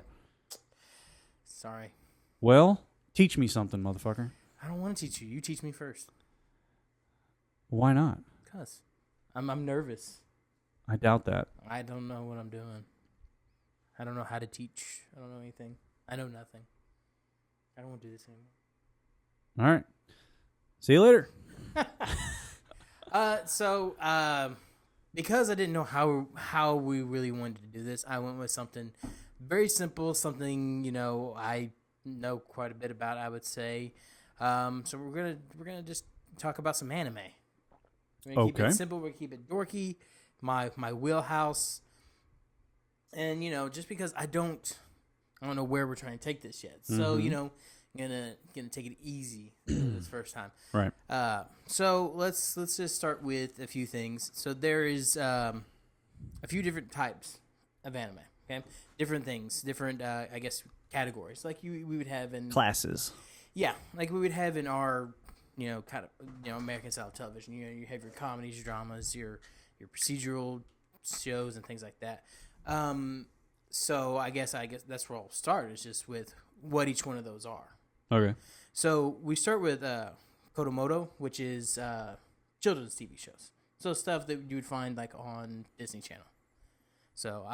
Sorry. Well, teach me something, motherfucker. I don't want to teach you. You teach me first. Why not? Because I'm nervous. I doubt that. I don't know what I'm doing. I don't know how to teach. I don't know anything. I know nothing. I don't want to do this anymore. All right. See you later. Because I didn't know how we really wanted to do this, I went with something very simple, something, I know quite a bit about, I would say. So we're gonna just talk about some anime. We're gonna keep it simple, we're gonna keep it dorky, my wheelhouse. And, just because I don't know where we're trying to take this yet. So, gonna take it easy this first time. Right. So let's just start with a few things. So there is a few different types of anime. Okay, different things, different I guess categories, like we would have in classes. Yeah, like we would have in our kind of American style television. You have your comedies, your dramas, your procedural shows, and things like that. So I guess that's where I'll start. Is just with what each one of those are. Okay. So we start with Kodomoto, which is children's TV shows. So stuff that you would find like on Disney Channel. So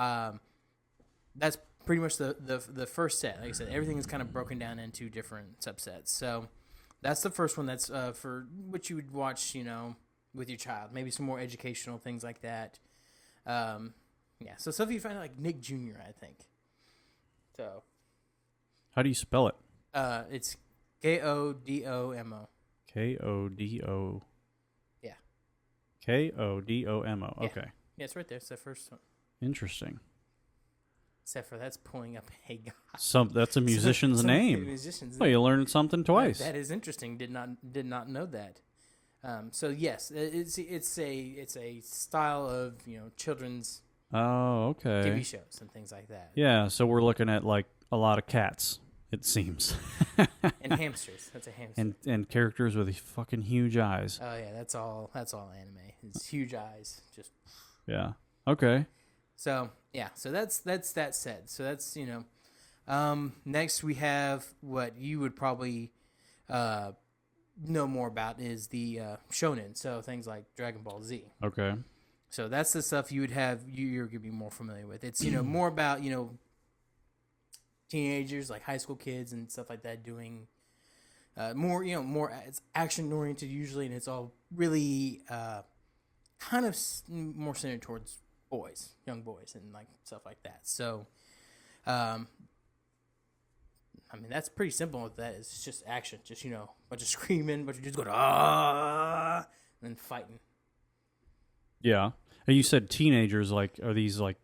that's pretty much the first set. Like I said, everything is kind of broken down into different subsets. So that's the first one. That's for what you would watch, with your child. Maybe some more educational things like that. Yeah. So stuff you find like Nick Jr., I think. So. How do you spell it? It's Kodomo. Kodo. Yeah. Kodomo. Yeah. Okay. Yeah, it's right there. It's the first one. Interesting. Except for that's pulling up a guy. That's a musician's name. Well, you learned something twice. That is interesting. Did not know that. So yes, it's a style of children's TV shows and things like that. Yeah, so we're looking at like a lot of cats. It seems. And hamsters. That's a hamster. And characters with fucking huge eyes. Oh yeah, that's all anime. It's huge eyes. Just. Yeah. Okay. So yeah, so that's that said. So that's next we have what you would probably know more about is the shonen. So things like Dragon Ball Z. Okay. So that's the stuff you would have. You're gonna be more familiar with. It's more about teenagers, like high school kids and stuff like that, doing more it's action oriented usually, and it's all really kind of more centered towards boys, young boys, and like stuff like that. So that's pretty simple with that. It's just action, just bunch of screaming, bunch of dudes going and then fighting. Yeah. And you said teenagers, like, are these like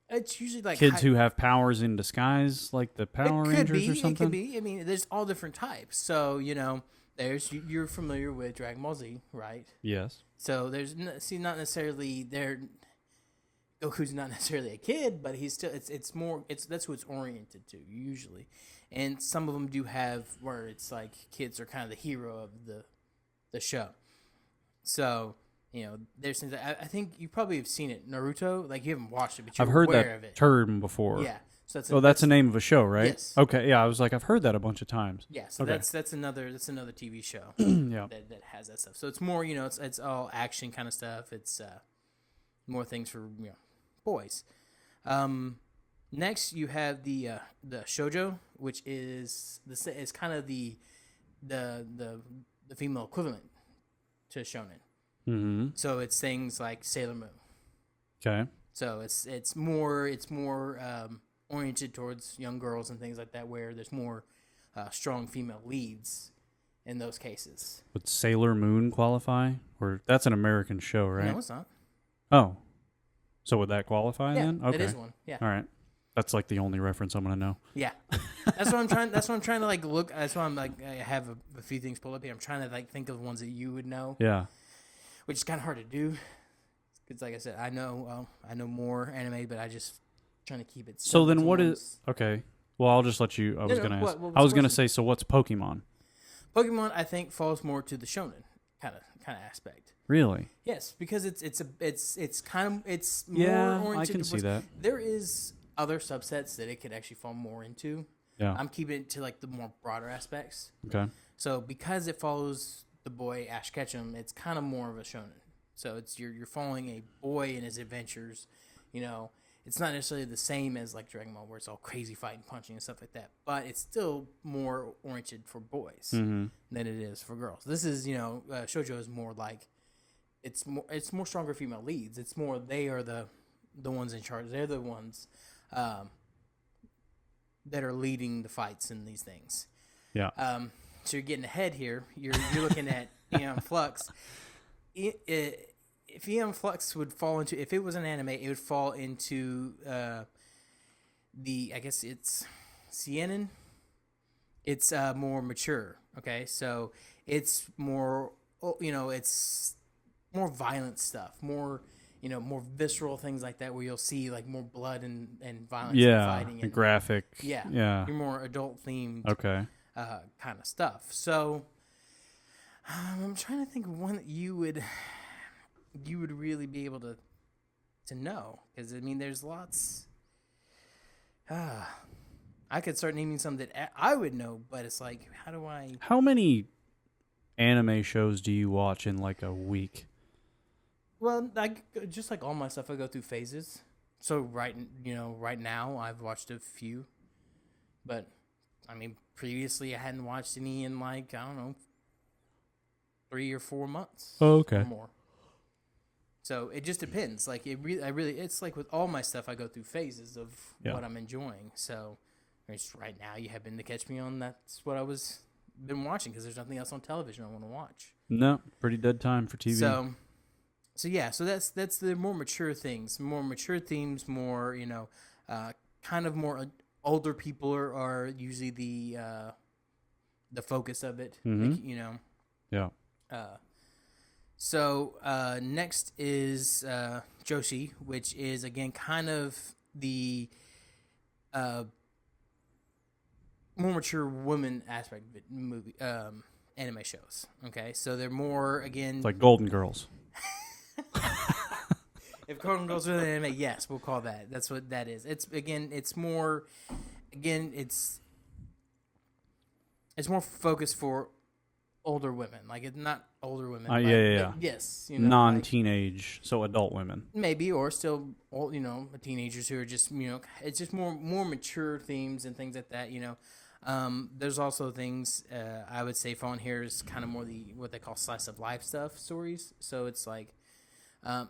it's usually like kids who have powers in disguise, like the Power Rangers or something? It could be. There's all different types. So, You're familiar with Dragon Ball Z, right? Yes. So there's not necessarily there. Goku's not necessarily a kid, but he's still that's who it's oriented to usually, and some of them do have where it's like kids are kind of the hero of the show. So there's things that I think you probably have seen it. Naruto, like you haven't watched it, but you're I've heard aware that of it. term before. Yeah. So that's the name of a show, right? Yes. Okay. Yeah, I was like, I've heard that a bunch of times. Yeah. So okay. that's another TV show. Yeah. That has that stuff. So it's more it's all action kind of stuff. It's more things for boys. Next, you have the shoujo, which is kind of the female equivalent to shonen. Mm-hmm. So it's things like Sailor Moon. Okay. So it's more oriented towards young girls and things like that, where there's more strong female leads in those cases. Would Sailor Moon qualify? Or that's an American show, right? No, it's not. Oh. So would that qualify Yeah, then? Okay. it is one. Yeah. All right. That's like the only reference I'm going to know. Yeah. That's what I'm trying to like look. That's why I'm like, I have a few things pulled up here. I'm trying to like think of ones that you would know. Yeah. Which is kind of hard to do. Because like I said, I know more anime, but I just trying to keep it. So then what is... Okay. Well, I'll just let you... I was going to ask. I was going to say, so what's Pokemon? Pokemon, I think, falls more to the shonen kind of aspect. Really? Yes, because it's more yeah, oriented. I can see that. There is other subsets that it could actually fall more into. Yeah. I'm keeping it to like the more broader aspects. Okay. So because it follows the boy Ash Ketchum, it's kind of more of a shonen. So it's you're following a boy in his adventures. It's not necessarily the same as like Dragon Ball, where it's all crazy fighting, punching, and stuff like that. But it's still more oriented for boys than it is for girls. This is shoujo is more like it's more stronger female leads. It's more they are the ones in charge. They're the ones that are leading the fights in these things. Yeah. So you're getting ahead here. You're looking at Flux. If Flux would fall into, if it was an anime, it would fall into I guess it's seinen. It's more mature. Okay, so it's more it's more violent stuff, more more visceral things like that, where you'll see like more blood and violence and fighting and graphic. Yeah. You're more adult themed. Okay. Kind of stuff. So I'm trying to think of one that you would really be able to know, because I mean there's lots. I could start naming some that I would know, but it's like, how do I? How many anime shows do you watch in like a week? Well, just like all my stuff, I go through phases. So right now I've watched a few, but I mean previously I hadn't watched any in like, I don't know, 3 or 4 months. Oh, okay. Or more. So it just depends. Like it's like with all my stuff, I go through phases of what I'm enjoying. So right now you happen to catch me on that's what I been watching, because there's nothing else on television I want to watch. No, pretty dead time for TV. So yeah, so that's the more mature things, more mature themes, more kind of more older people are usually the focus of it. Mm-hmm. Like, Yeah. So next is Joshi, which is again kind of the more mature woman aspect of it, movie anime shows. Okay, so they're more again It's like Golden Girls. If Golden Girls are an anime, yes, we'll call that. That's what that is. It's more focused for older women. Like, it's not older women. Yeah. Yes. Non-teenage, so adult women. Maybe, or still old, teenagers who are just, it's just more mature themes and things like that, There's also things, I would say fall in here is kind of more what they call slice of life stories. So it's like,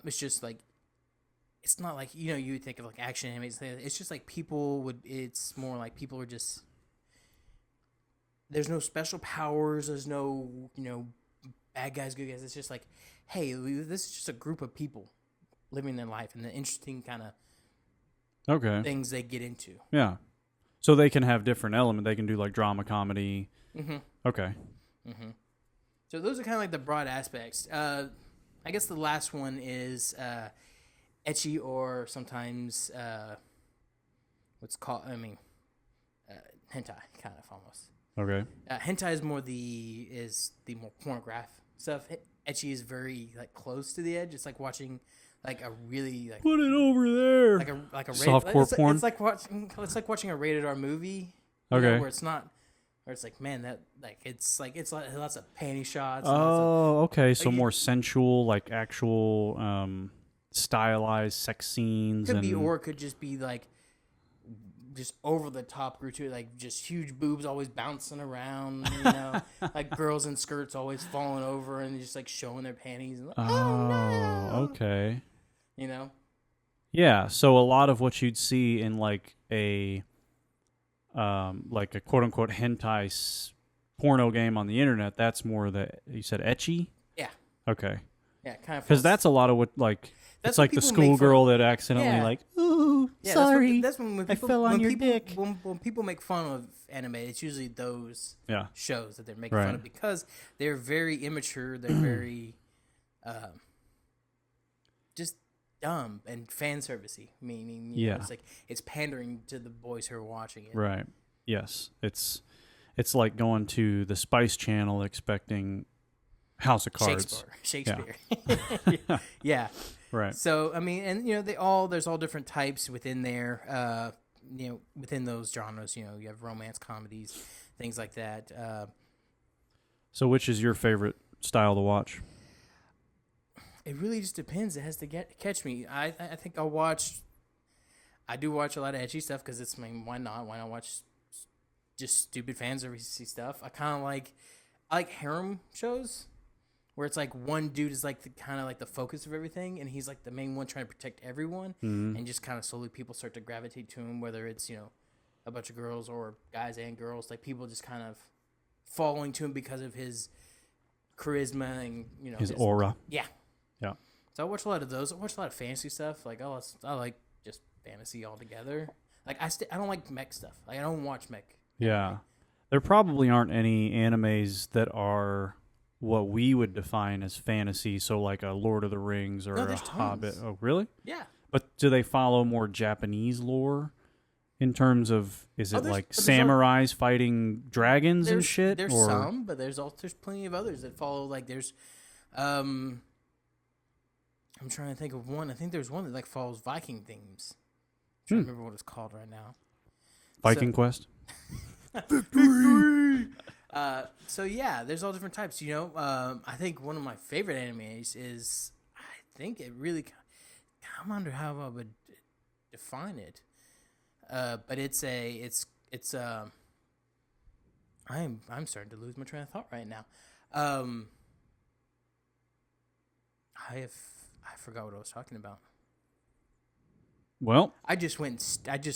it's just like, it's not like, you would think of like action anime. It's just like it's more like people are just, there's no special powers. There's no, bad guys, good guys. It's just like, hey, this is just a group of people living their life and the interesting kind of things they get into. Yeah. So they can have different elements. They can do like drama, comedy. Mm-hmm. Okay. Mm-hmm. So those are kind of like the broad aspects. I guess the last one is ecchi, or sometimes what's called, hentai, kind of almost. Okay. Hentai is the more pornographic stuff. Ecchi is very like close to the edge. It's like watching like a really like Put it over there. like a Softcore porn. It's like watching a rated R movie. Okay. Where it's not. Or it's like, man, it's like lots of panty shots. Oh, okay. So more sensual, like actual stylized sex scenes. Could be, or it could just be like just over the top, gratuitous, like just huge boobs always bouncing around. Like girls in skirts always falling over and just like showing their panties. And, oh no. Okay. Yeah. So a lot of what you'd see in like a quote unquote hentai porno game on the internet, that's more you said ecchi? Yeah. Okay. Yeah, kind of. Because that's a lot of what it's like the schoolgirl that accidentally ooh, sorry, that's when I fell on your dick. When people make fun of anime, it's usually those shows that they're making right. fun of because they're very immature. They're very just dumb and fan servicey, meaning it's like it's pandering to the boys who are watching it. Right. Yes. It's like going to the Spice Channel expecting House of Cards. Shakespeare. Yeah. Yeah. Right. So and there's all different types within there. Within those genres, you have romance comedies, things like that. So which is your favorite style to watch? It really just depends. It has to catch me. I think I do watch a lot of ecchi stuff because why not? Why not watch just stupid fan servicey stuff? I like harem shows where it's like one dude is like the focus of everything, and he's like the main one trying to protect everyone, and just kind of slowly people start to gravitate to him, whether it's a bunch of girls or guys and girls. Like people just kind of following to him because of his charisma and his aura. Yeah. Yeah. So I watch a lot of those. I watch a lot of fantasy stuff. Like I like just fantasy altogether. Like I don't like mech stuff. Like I don't watch mech. Yeah. Anime. There probably aren't any animes that are what we would define as fantasy. So like a Lord of the Rings or a Hobbit. Oh, really? Yeah. But do they follow more Japanese lore in terms of is it like samurais fighting dragons and shit? There's some, but there's plenty of others that follow. Like there's, I'm trying to think of one. I think there's one that like follows Viking themes. I'm trying to remember what it's called right now. Viking Quest. Victory. So yeah, there's all different types. I think one of my favorite animes is. I think it really. I wonder how I would define it. But I'm starting to lose my train of thought right now. I forgot what I was talking about. Well, I just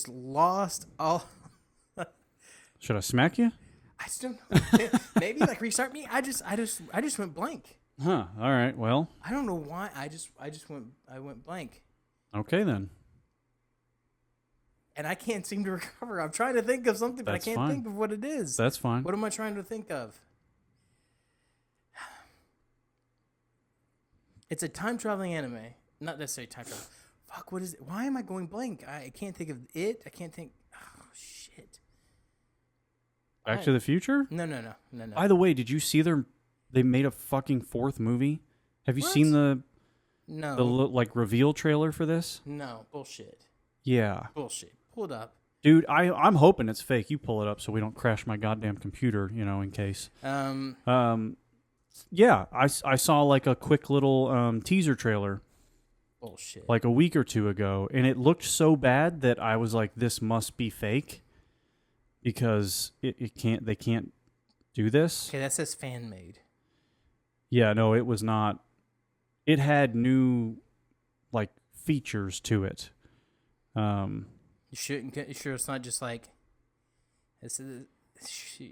lost all. Should I smack you? I just don't know. Maybe like restart me. I just went blank. Huh. All right. Well, I don't know why. I went blank. Okay then. And I can't seem to recover. I'm trying to think of something, but That's I can't fine. think of what it is. That's fine. What am I trying to think of? It's a time traveling anime. Not necessarily time travel. Fuck, what is it? Why am I going blank? I can't think of it. I can't think. Oh, shit. Back to the Future? No. By the way, did you see they made a fucking fourth movie? Have you What? seen the No. reveal trailer for this? No. Bullshit. Yeah. Bullshit. Pull it up. Dude, I'm hoping it's fake. You pull it up so we don't crash my goddamn computer, in case. Yeah, I saw like a quick little teaser trailer. Bullshit. Like a week or two ago, and it looked so bad that I was like, this must be fake because they can't do this. Okay, that says fan made. Yeah, no, it was not. It had new like features to it. You sure it's not just like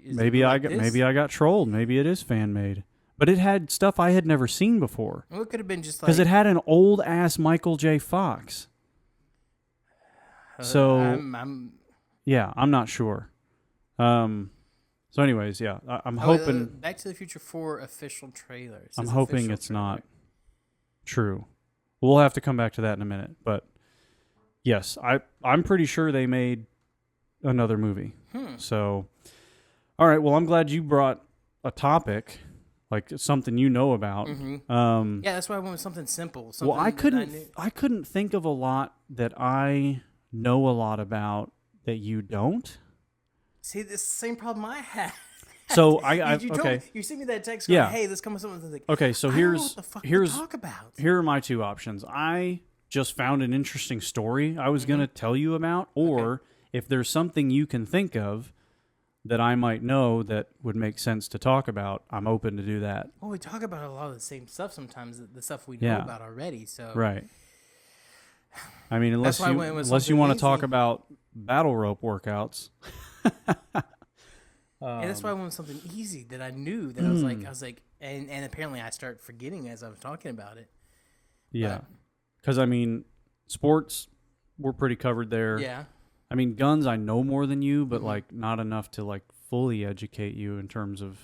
maybe I got trolled. Maybe it is fan made. But it had stuff I had never seen before. Well, it could have been just like because it had an old ass Michael J. Fox. So I'm yeah, I'm not sure. So, anyways, yeah, I'm hoping. Back to the Future 4 official trailer. I'm hoping it's not true. We'll have to come back to that in a minute, but yes, I'm pretty sure they made another movie. So, all right. Well, I'm glad you brought a topic, like something you know about. Yeah, that's why I went with something simple. Well, I couldn't think of a lot that I know a lot about that you don't. See, this same problem I had. So you sent me that text going, hey, let's come with something. Like, okay, so here's to talk about. Here are my two options. I just found an interesting story I was going to tell you about, or if there's something you can think of that I might know that would make sense to talk about, I'm open to do that. Well, we talk about a lot of the same stuff sometimes, the stuff we know about already. So right. I mean, unless you want to talk about battle rope workouts. And that's why I went with something easy that I knew that I was like, and apparently I start forgetting as I was talking about it. Yeah. Because, I mean, sports, we're pretty covered there. Yeah. I mean, guns, I know more than you, but, like, not enough to, like, fully educate you in terms of,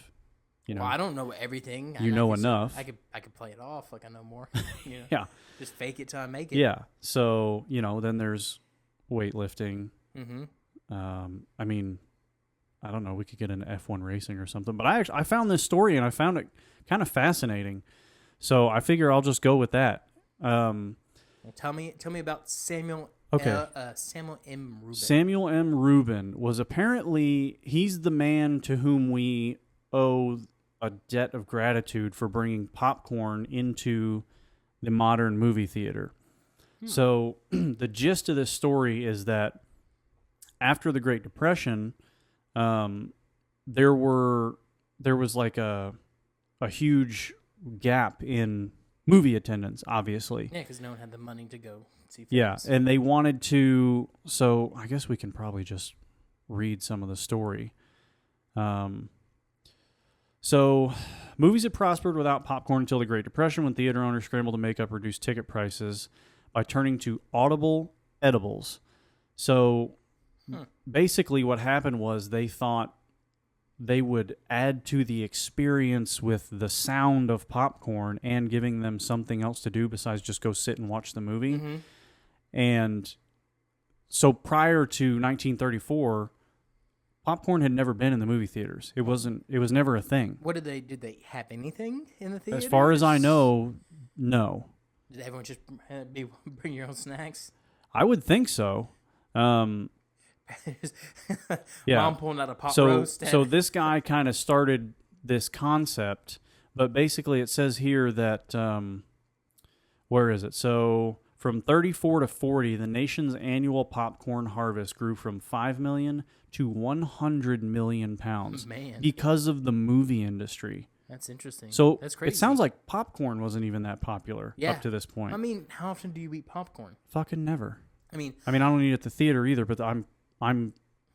you know. Well, I don't know everything. You know enough. I could play it off like I know more. You know? Yeah. Just fake it till I make it. Yeah. So, you know, then there's weightlifting. I mean, I don't know. We could get into F1 racing or something. But I found this story, and I found it kind of fascinating. So I figure I'll just go with that. Well, tell me about Samuel. Okay. Samuel M. Rubin. Samuel M. Rubin was apparently, he's the man to whom we owe a debt of gratitude for bringing popcorn into the modern movie theater. So the gist of this story is that after the Great Depression, there was like a huge gap in movie attendance, obviously. Yeah, because no one had the money to go see films. Yeah, and they wanted to. So I guess we can probably just read some of the story. So movies had prospered without popcorn until the Great Depression, when theater owners scrambled to make up reduced ticket prices by turning to audible edibles. So basically what happened was they thought they would add to the experience with the sound of popcorn and giving them something else to do besides just go sit and watch the movie. And so prior to 1934, popcorn had never been in the movie theaters. It was never a thing. What did they have anything in the theater? As far as I know, no. Did everyone just bring your own snacks? I would think so. Yeah. Mom pulling out a pot roast. So this guy kind of started this concept, but basically it says here that, where is it? So from 34 to 40, the nation's annual popcorn harvest grew from 5 million to 100 million pounds because of the movie industry. That's interesting. So that's crazy. It sounds like popcorn wasn't even that popular up to this point. I mean, how often do you eat popcorn? Fucking never. I mean, I don't eat at the theater either, but I'm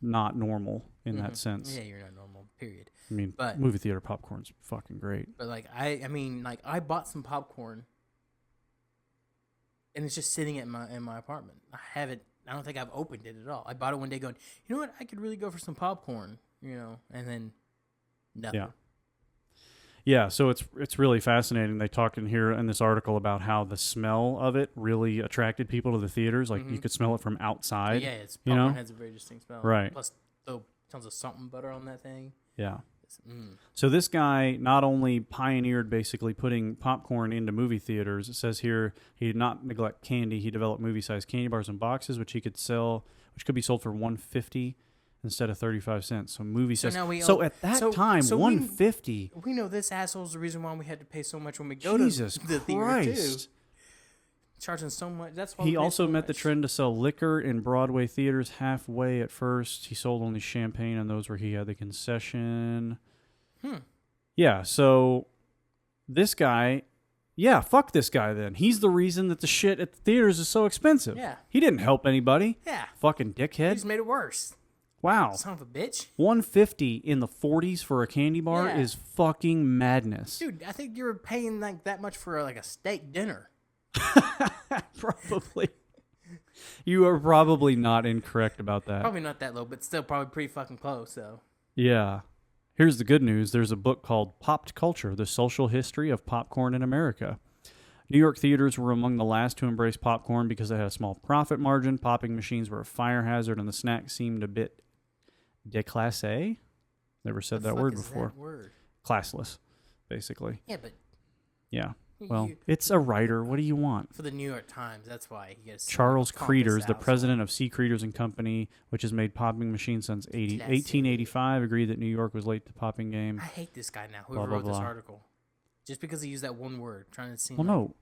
not normal in that sense. Yeah, you're not normal, period. I mean, but movie theater popcorn's fucking great. But like I bought some popcorn and it's just sitting in my apartment. I don't think I've opened it at all. I bought it one day going, you know what, I could really go for some popcorn, you know, and then nothing. Yeah. Yeah, so it's really fascinating. They talk in here in this article about how the smell of it really attracted people to the theaters. Like you could smell it from outside. Yeah, popcorn has a very distinct smell. Right. Plus, tons of salt and butter on that thing. Yeah. So this guy not only pioneered basically putting popcorn into movie theaters, it says here he did not neglect candy. He developed movie-sized candy bars in boxes, which could be sold for $1.50 instead of 35 cents. So movie size. So at that time, $1.50. We know this asshole's the reason why we had to pay so much when we go to the theater too. Charging so much. That's why he also met the trend to sell liquor in Broadway theaters halfway at first. He sold only champagne on those where he had the concession. Yeah, so this guy, fuck this guy then. He's the reason that the shit at the theaters is so expensive. Yeah. He didn't help anybody. Yeah. Fucking dickhead. He just made it worse. Wow. Son of a bitch. $1.50 in the 40s for a candy bar is fucking madness. Dude, I think you were paying like that much for like a steak dinner. Probably. You are probably not incorrect about that. Probably not that low, but still probably pretty fucking close, so. Yeah. Here's the good news. There's a book called Popped Culture, The Social History of Popcorn in America. New York theaters were among the last to embrace popcorn because they had a small profit margin. Popping machines were a fire hazard, and the snack seemed a bit déclassé. Never said that word before. That word? Classless, basically. Yeah, but... Yeah. Well, it's a writer. What do you want? For the New York Times, that's why he gets... Charles Creeders, the president of C. Creeders and Company, which has made popping machines since 1885, agreed that New York was late to popping game. I hate this guy now, whoever wrote this article. Just because he used that one word, trying to seem no.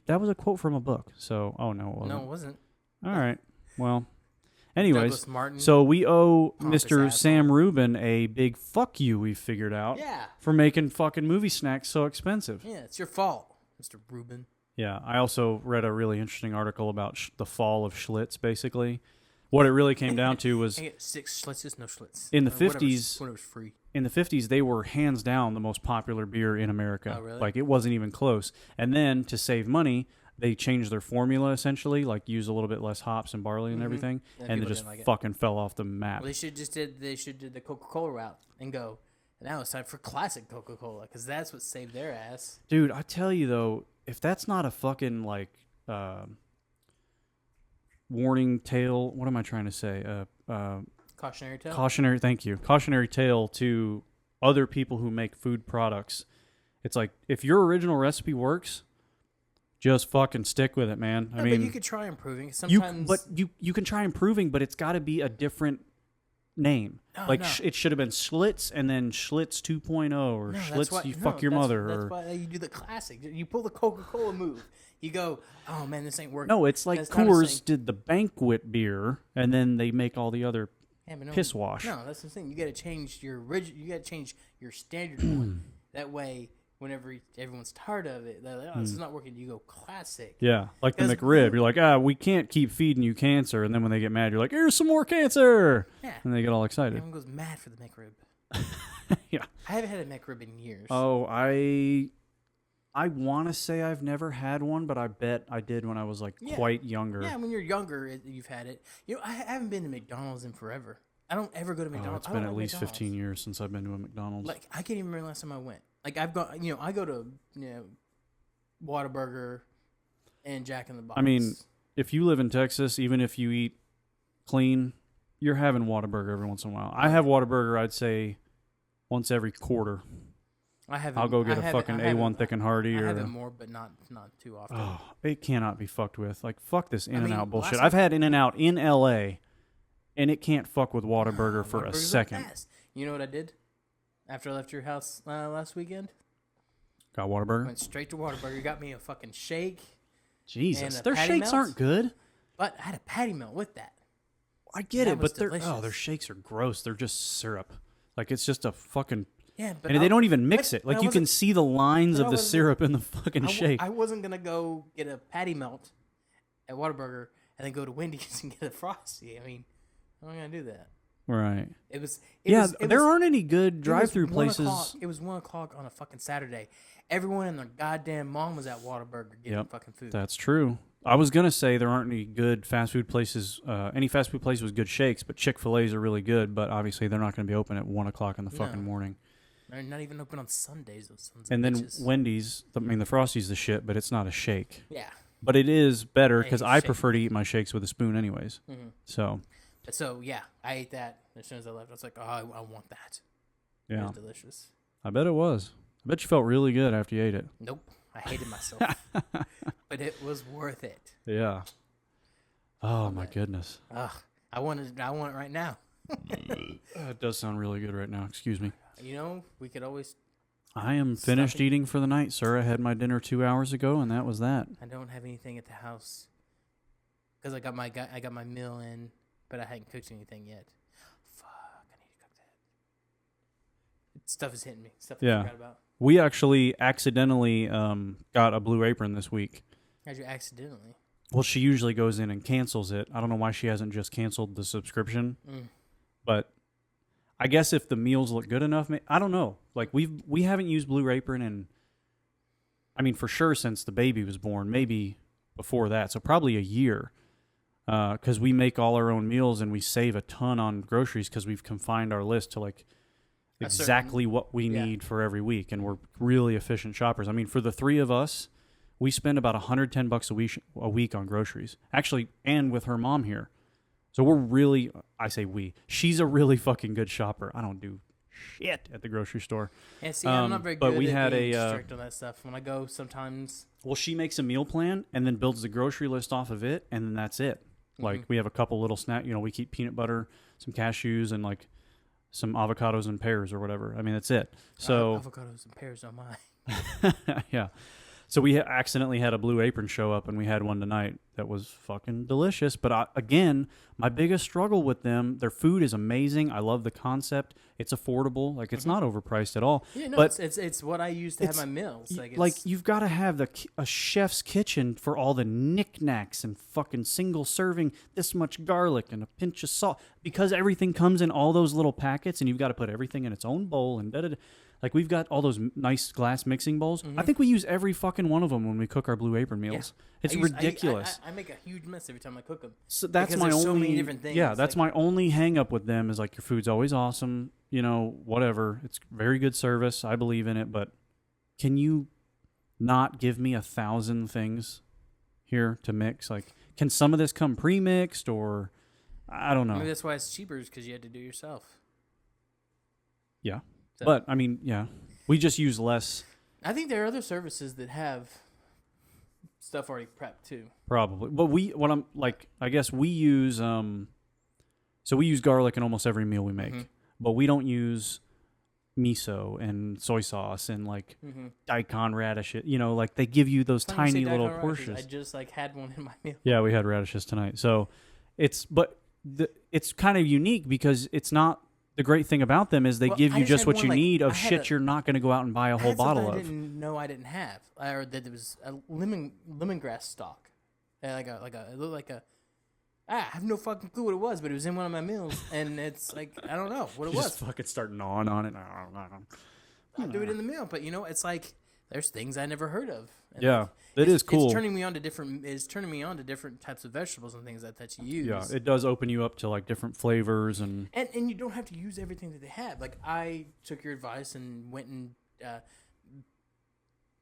That was a quote from a book, so... Oh, no, it wasn't. No, it wasn't. All right. Well, anyways, Martin, so we owe Mr. asshole. Sam Rubin a big fuck you, we figured out, for making fucking movie snacks so expensive. Yeah, it's your fault, Mr. Rubin. Yeah, I also read a really interesting article about the fall of Schlitz, basically. What it really came down to was... I get 6 Schlitzes, no Schlitz. In the 50s... Whatever's free. In the 50s, they were hands down the most popular beer in America. Oh, really? Like, it wasn't even close. And then, to save money, they changed their formula, essentially, like use a little bit less hops and barley and everything, and it just fucking fell off the map. Well, they should do the Coca-Cola route and go, now it's time for classic Coca-Cola, because that's what saved their ass. Dude, I tell you, though, if that's not a fucking, like, warning tale, what am I trying to say? Cautionary tale? Thank you. Cautionary tale to other people who make food products. It's like, if your original recipe works, just fucking stick with it, man. No, I mean, but you could try improving. Sometimes you can try improving, but it's got to be a different name. It should have been Schlitz and then Schlitz 2.0 or Schlitz you fuck your mother. That's why you do the classic. You pull the Coca-Cola move. You go, oh man, this ain't working. No, it's like Coors did the banquet beer, and then they make all the other piss wash. No, that's the thing. You got to change your You got to change your standard one. That way, whenever everyone's tired of it, they're like, oh, this is not working. You go classic. Yeah, like the McRib. You're like, we can't keep feeding you cancer. And then when they get mad, you're like, here's some more cancer. Yeah. And they get all excited. Everyone goes mad for the McRib. Yeah. I haven't had a McRib in years. Oh, I want to say I've never had one, but I bet I did when I was like quite younger. Yeah, when you're younger, you've had it. You know, I haven't been to McDonald's in forever. I don't ever go to McDonald's. It's been at least 15 years since I've been to a McDonald's. Like, I can't even remember the last time I went. Like, I've got, I go to, Whataburger and Jack in the Box. I mean, if you live in Texas, even if you eat clean, you're having Whataburger every once in a while. I have Whataburger, I'd say, once every quarter. I'll go get a fucking A1 thick and hearty. I have it more, but not too often. Oh, it cannot be fucked with. Like, fuck this In-N-Out bullshit. I've had In-N-Out in L.A., and it can't fuck with Whataburger for a second. You know what I did after I left your house last weekend? Got Whataburger? Went straight to Whataburger. Got me a fucking shake. Jesus, their shakes aren't good. But I had a patty melt with that. I get it, but their shakes are gross. They're just syrup. Like, it's just a fucking... Yeah, but they don't even mix it. Like, you can see the lines of the syrup in the fucking shake. I wasn't going to go get a patty melt at Whataburger and then go to Wendy's and get a Frosty. I mean, I'm not going to do that. Right. There aren't any good drive-through places. It was 1 o'clock on a fucking Saturday. Everyone and their goddamn mom was at Whataburger getting fucking food. That's true. I was going to say there aren't any good fast food places. Any fast food place with good shakes, but Chick-fil-A's are really good, but obviously they're not going to be open at 1 o'clock in the fucking morning. They're not even open on Sundays. Those sons and of then bitches. Wendy's, I mean, the Frosty's the shit, but it's not a shake. Yeah. But it is better because I prefer to eat my shakes with a spoon anyways. Mm-hmm. So, yeah, I ate that as soon as I left. I was like, oh, I want that. Yeah. It was delicious. I bet it was. I bet you felt really good after you ate it. Nope. I hated myself. But it was worth it. Yeah. Oh, my goodness. Ugh. I want it right now. It does sound really good right now. Excuse me. We could always... I am finished eating for the night, sir. I had my dinner 2 hours ago, and that was that. I don't have anything at the house because I got my meal in, but I hadn't cooked anything yet. Fuck, I need to cook that. Stuff is hitting me. Stuff I forgot about. We actually accidentally got a Blue Apron this week. How'd you accidentally? Well, she usually goes in and cancels it. I don't know why she hasn't just canceled the subscription, but I guess if the meals look good enough, I don't know. Like we haven't used Blue Apron in, I mean, for sure since the baby was born, maybe before that, so probably a year. Because we make all our own meals and we save a ton on groceries because we've confined our list to like exactly what we need for every week, and we're really efficient shoppers. I mean, for the three of us, we spend about $110 a week on groceries. Actually, and with her mom here. So we're really, I say we, she's a really fucking good shopper. I don't do shit at the grocery store. Yeah, see, I'm not very good we at had being strict on that stuff. When I go, sometimes... Well, she makes a meal plan and then builds the grocery list off of it, and then that's it. Like, we have a couple little snack, we keep peanut butter, some cashews, and like some avocados and pears or whatever. I mean, that's it. So avocados and pears on mine. yeah. So we accidentally had a Blue Apron show up, and we had one tonight that was fucking delicious. But again, my biggest struggle with them, their food is amazing. I love the concept. It's affordable. Like, it's not overpriced at all. Yeah, no, but it's what I use to have my meals. Like you've got to have a chef's kitchen for all the knickknacks and fucking single serving, this much garlic and a pinch of salt, because everything comes in all those little packets, and you've got to put everything in its own bowl and da-da-da. Like, we've got all those nice glass mixing bowls. I think we use every fucking one of them when we cook our Blue Apron meals. Yeah. It's ridiculous. I make a huge mess every time I cook them. So that's my only. So many different things. Yeah, that's my only hang up with them is like, your food's always awesome. Whatever. It's very good service. I believe in it, but can you not give me 1,000 things here to mix? Like, can some of this come pre-mixed, or I don't know. Maybe that's why it's cheaper, is because you had to do it yourself. Yeah. But, I mean, yeah, we just use less. I think there are other services that have stuff already prepped, too. Probably. But I guess we use, so we use garlic in almost every meal we make. But we don't use miso and soy sauce and, like, daikon radish. Like, they give you those tiny little portions. I just, had one in my meal. Yeah, we had radishes tonight. So, it's kind of unique because it's not. The great thing about them is they give you just what you need of shit you're not going to go out and buy a whole bottle of. I didn't know I didn't have, or that there was a lemongrass stalk. It looked like a. I have no fucking clue what it was, but it was in one of my meals, and it's like, I don't know what it was. Just fucking start gnawing on it. I do it in the meal, but it's like there's things I never heard of. And yeah, it is cool. It's turning me on to different types of vegetables and things that you use. Yeah, it does open you up to like different flavors and you don't have to use everything that they have. Like, I took your advice and went and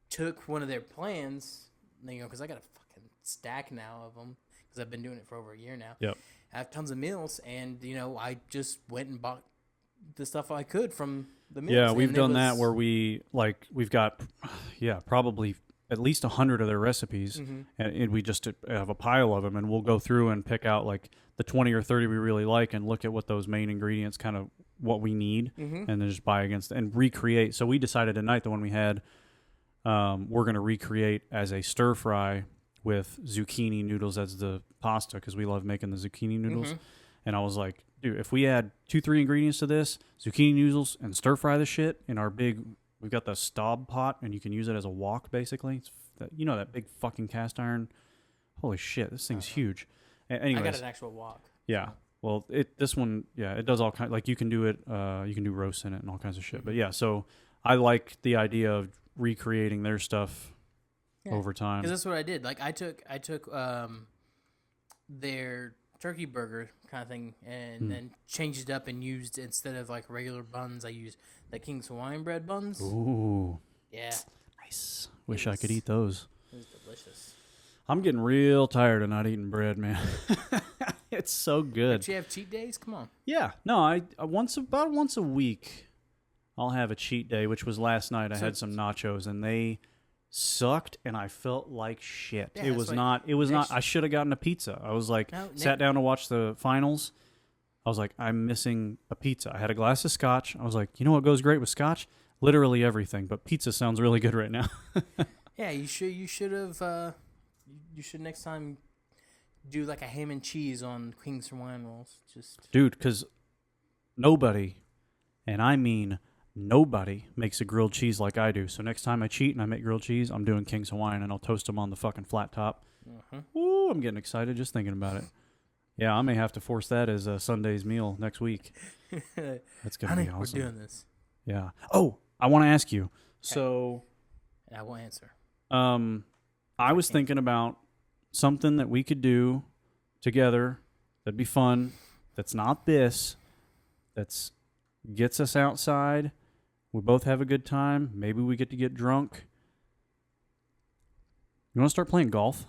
took one of their plans, because I got a fucking stack now of them because I've been doing it for over a year now. Yep. I have tons of meals, and I just went and bought the stuff I could from the meals. Yeah, we've done that where we've got probably at least 100 of their recipes, and we just have a pile of them, and we'll go through and pick out like the 20 or 30 we really like and look at what those main ingredients, kind of what we need, and then just buy against and recreate. So we decided tonight, the one we had, we're going to recreate as a stir fry with zucchini noodles as the pasta, because we love making the zucchini noodles. And I was like, dude, if we add 2-3 ingredients to this, zucchini noodles, and stir fry the shit in our we've got the Staub pot, and you can use it as a wok, basically. It's that big fucking cast iron. Holy shit, this thing's huge. Anyways, I got an actual wok. Yeah. Well, this one, it does all kinds. Like, you can do it. You can do roast in it and all kinds of shit. But yeah, so I like the idea of recreating their stuff over time. Because that's what I did. Like, I took their turkey burger kind of thing and then changed it up and used, instead of like regular buns, I used the King's Hawaiian bread buns. Ooh. Yeah. Nice. Wish I could eat those. It was delicious. I'm getting real tired of not eating bread, man. It's so good. Don't you have cheat days? Come on. Yeah. No, about once a week I'll have a cheat day, which was last night. I had some nachos and they sucked and I felt like shit. Yeah, it was not I should have gotten a pizza. I was like, sat down to watch the finals. I was like, I'm missing a pizza. I had a glass of scotch. I was like, you know what goes great with scotch? Literally everything, but pizza sounds really good right now. Yeah, you should have you should next time do like a ham and cheese on King's Hawaiian rolls. Dude, because nobody, and I mean nobody, makes a grilled cheese like I do. So next time I cheat and I make grilled cheese, I'm doing King's Hawaiian and I'll toast them on the fucking flat top. Ooh, I'm getting excited just thinking about it. Yeah, I may have to force that as a Sunday's meal next week. That's gonna be awesome. We're doing this. Yeah. Oh, I want to ask you. So, and I will answer. I was thinking about something that we could do together that'd be fun. That's not this. That's gets us outside. We both have a good time. Maybe we get to get drunk. You want to start playing golf?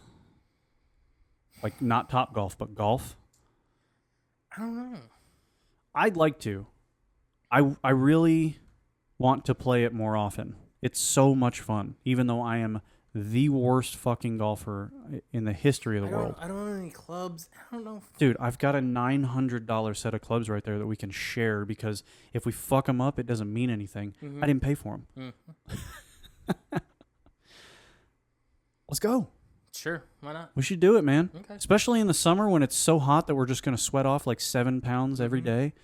Like, not top golf, but golf? I don't know. I'd like to. I really want to play it more often. It's so much fun, even though I am the worst fucking golfer in the history of the world. I don't own any clubs. I don't know. Dude, I've got a $900 set of clubs right there that we can share because if we fuck them up, it doesn't mean anything. I didn't pay for them. Let's go. Sure, why not? We should do it, man. Okay. Especially in the summer when it's so hot that we're just going to sweat off like 7 pounds every day.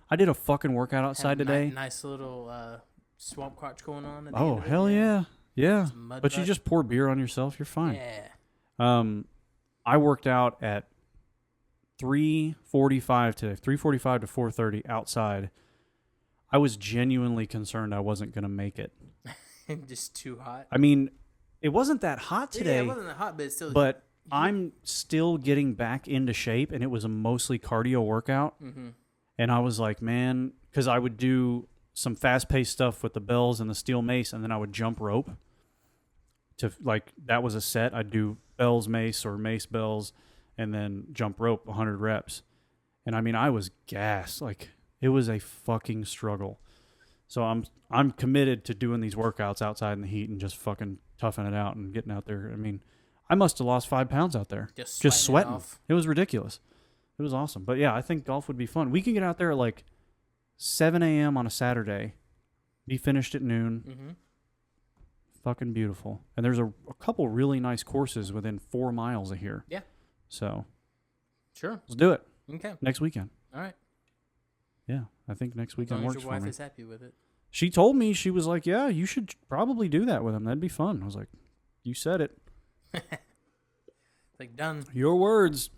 I did a fucking workout outside today. Nice little swamp crotch going on. Oh, hell yeah. Yeah. Mud But you butt. just pour beer on yourself, you're fine. Yeah. I worked out at 3:45 today, 3:45 to 4:30 outside. I was genuinely concerned I wasn't going to make it. Just too hot. I mean, it wasn't that hot today. Yeah, it wasn't that hot, but it's still. But I'm still getting back into shape, and it was a mostly cardio workout. And I was like, man, because I would do some fast-paced stuff with the bells and the steel mace, and then I would jump rope. To like, that was a set. I'd do bells, mace, or mace, bells, and then jump rope 100 reps. And I mean, I was gassed. Like, it was a fucking struggle. So I'm committed to doing these workouts outside in the heat and just fucking toughing it out and getting out there. I mean, I must have lost 5 pounds out there. Just sweating. It was ridiculous. It was awesome. But yeah, I think golf would be fun. We can get out there at like 7 a.m. on a Saturday, be finished at noon. Fucking beautiful. And there's a couple really nice courses within 4 miles of here. Yeah. So. Sure. Let's do it. Okay. Next weekend. All right. Yeah, I think next weekend works for me. Your wife is happy with it. She told me, she was like, yeah, you should probably do that with him. That'd be fun. I was like, you said it. Like, done. Your words.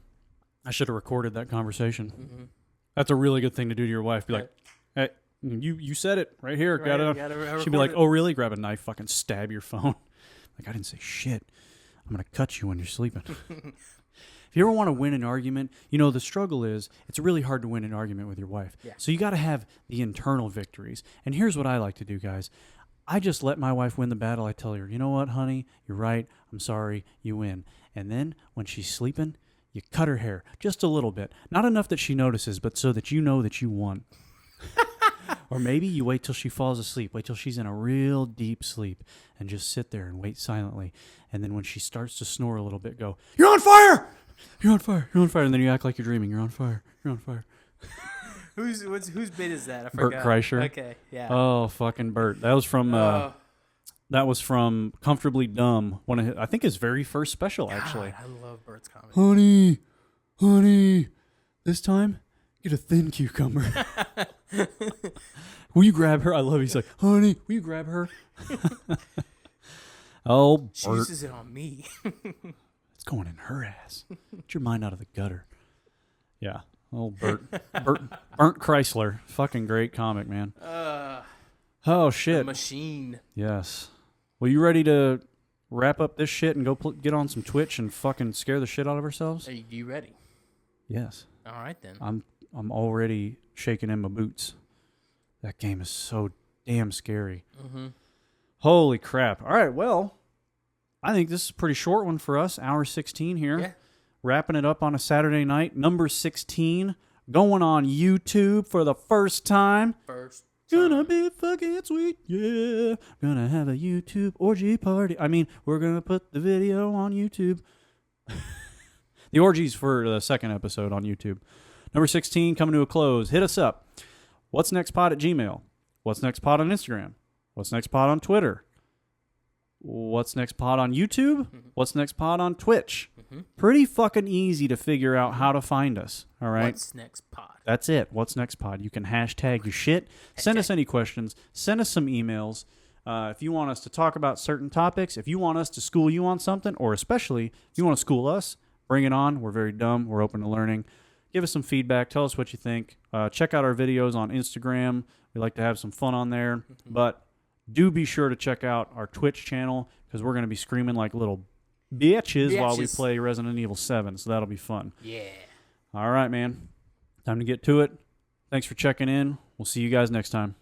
I should have recorded that conversation. That's a really good thing to do to your wife. Be like, hey, you said it right here. Right, she'd be like, oh, really? Grab a knife, fucking stab your phone. Like, I didn't say shit. I'm going to cut you when you're sleeping. If you ever want to win an argument, you know, the struggle is it's really hard to win an argument with your wife. Yeah. So you got to have the internal victories. And here's what I like to do, guys. I just let my wife win the battle. I tell her, you know what, honey? You're right. I'm sorry. You win. And then when she's sleeping, you cut her hair just a little bit. Not enough that she notices, but so that you know that you won. Or maybe you wait till she falls asleep. Wait till she's in a real deep sleep and just sit there and wait silently. And then when she starts to snore a little bit, go, you're on fire! You're on fire. You're on fire. And then you act like you're dreaming. You're on fire. You're on fire. Whose bit is that? I Bert forgot. Kreischer. Okay, yeah. Oh, fucking Bert. That was from Comfortably Dumb. One of his, I think his very first special, actually. God, I love Bert's comedy. Honey, this time get a thin cucumber. Will you grab her? I love it. He's like, honey, will you grab her? Oh, Bert. She uses it on me. It's going in her ass. Get your mind out of the gutter. Yeah. Oh, Bert Chrysler. Fucking great comic, man. Oh, shit. The machine. Yes. Well, you ready to wrap up this shit and go get on some Twitch and fucking scare the shit out of ourselves? Are you ready? Yes. All right, then. I'm already shaking in my boots. That game is so damn scary. Holy crap. All right, well, I think this is a pretty short one for us. Hour 16 here. Yeah. Wrapping it up on a Saturday night. Number 16. Going on YouTube for the first time. Gonna be fucking sweet. Yeah. Gonna have a YouTube orgy party. I mean, we're gonna put the video on YouTube. The orgies for the second episode on YouTube. Number 16 coming to a close. Hit us up. What's next pod at Gmail? What's next pod on Instagram? What's next pod on Twitter? What's next pod on YouTube? What's next pod on Twitch? Pretty fucking easy to figure out how to find us. All right. What's next pod? That's it. What's next pod? You can hashtag your shit. Send us any questions. Send us some emails. If you want us to talk about certain topics, if you want us to school you on something, or especially if you want to school us, bring it on. We're very dumb. We're open to learning. Give us some feedback. Tell us what you think. Check out our videos on Instagram. We like to have some fun on there. But do be sure to check out our Twitch channel because we're going to be screaming like little bitches while we play Resident Evil 7. So that'll be fun. Yeah. All right, man. Time to get to it. Thanks for checking in. We'll see you guys next time.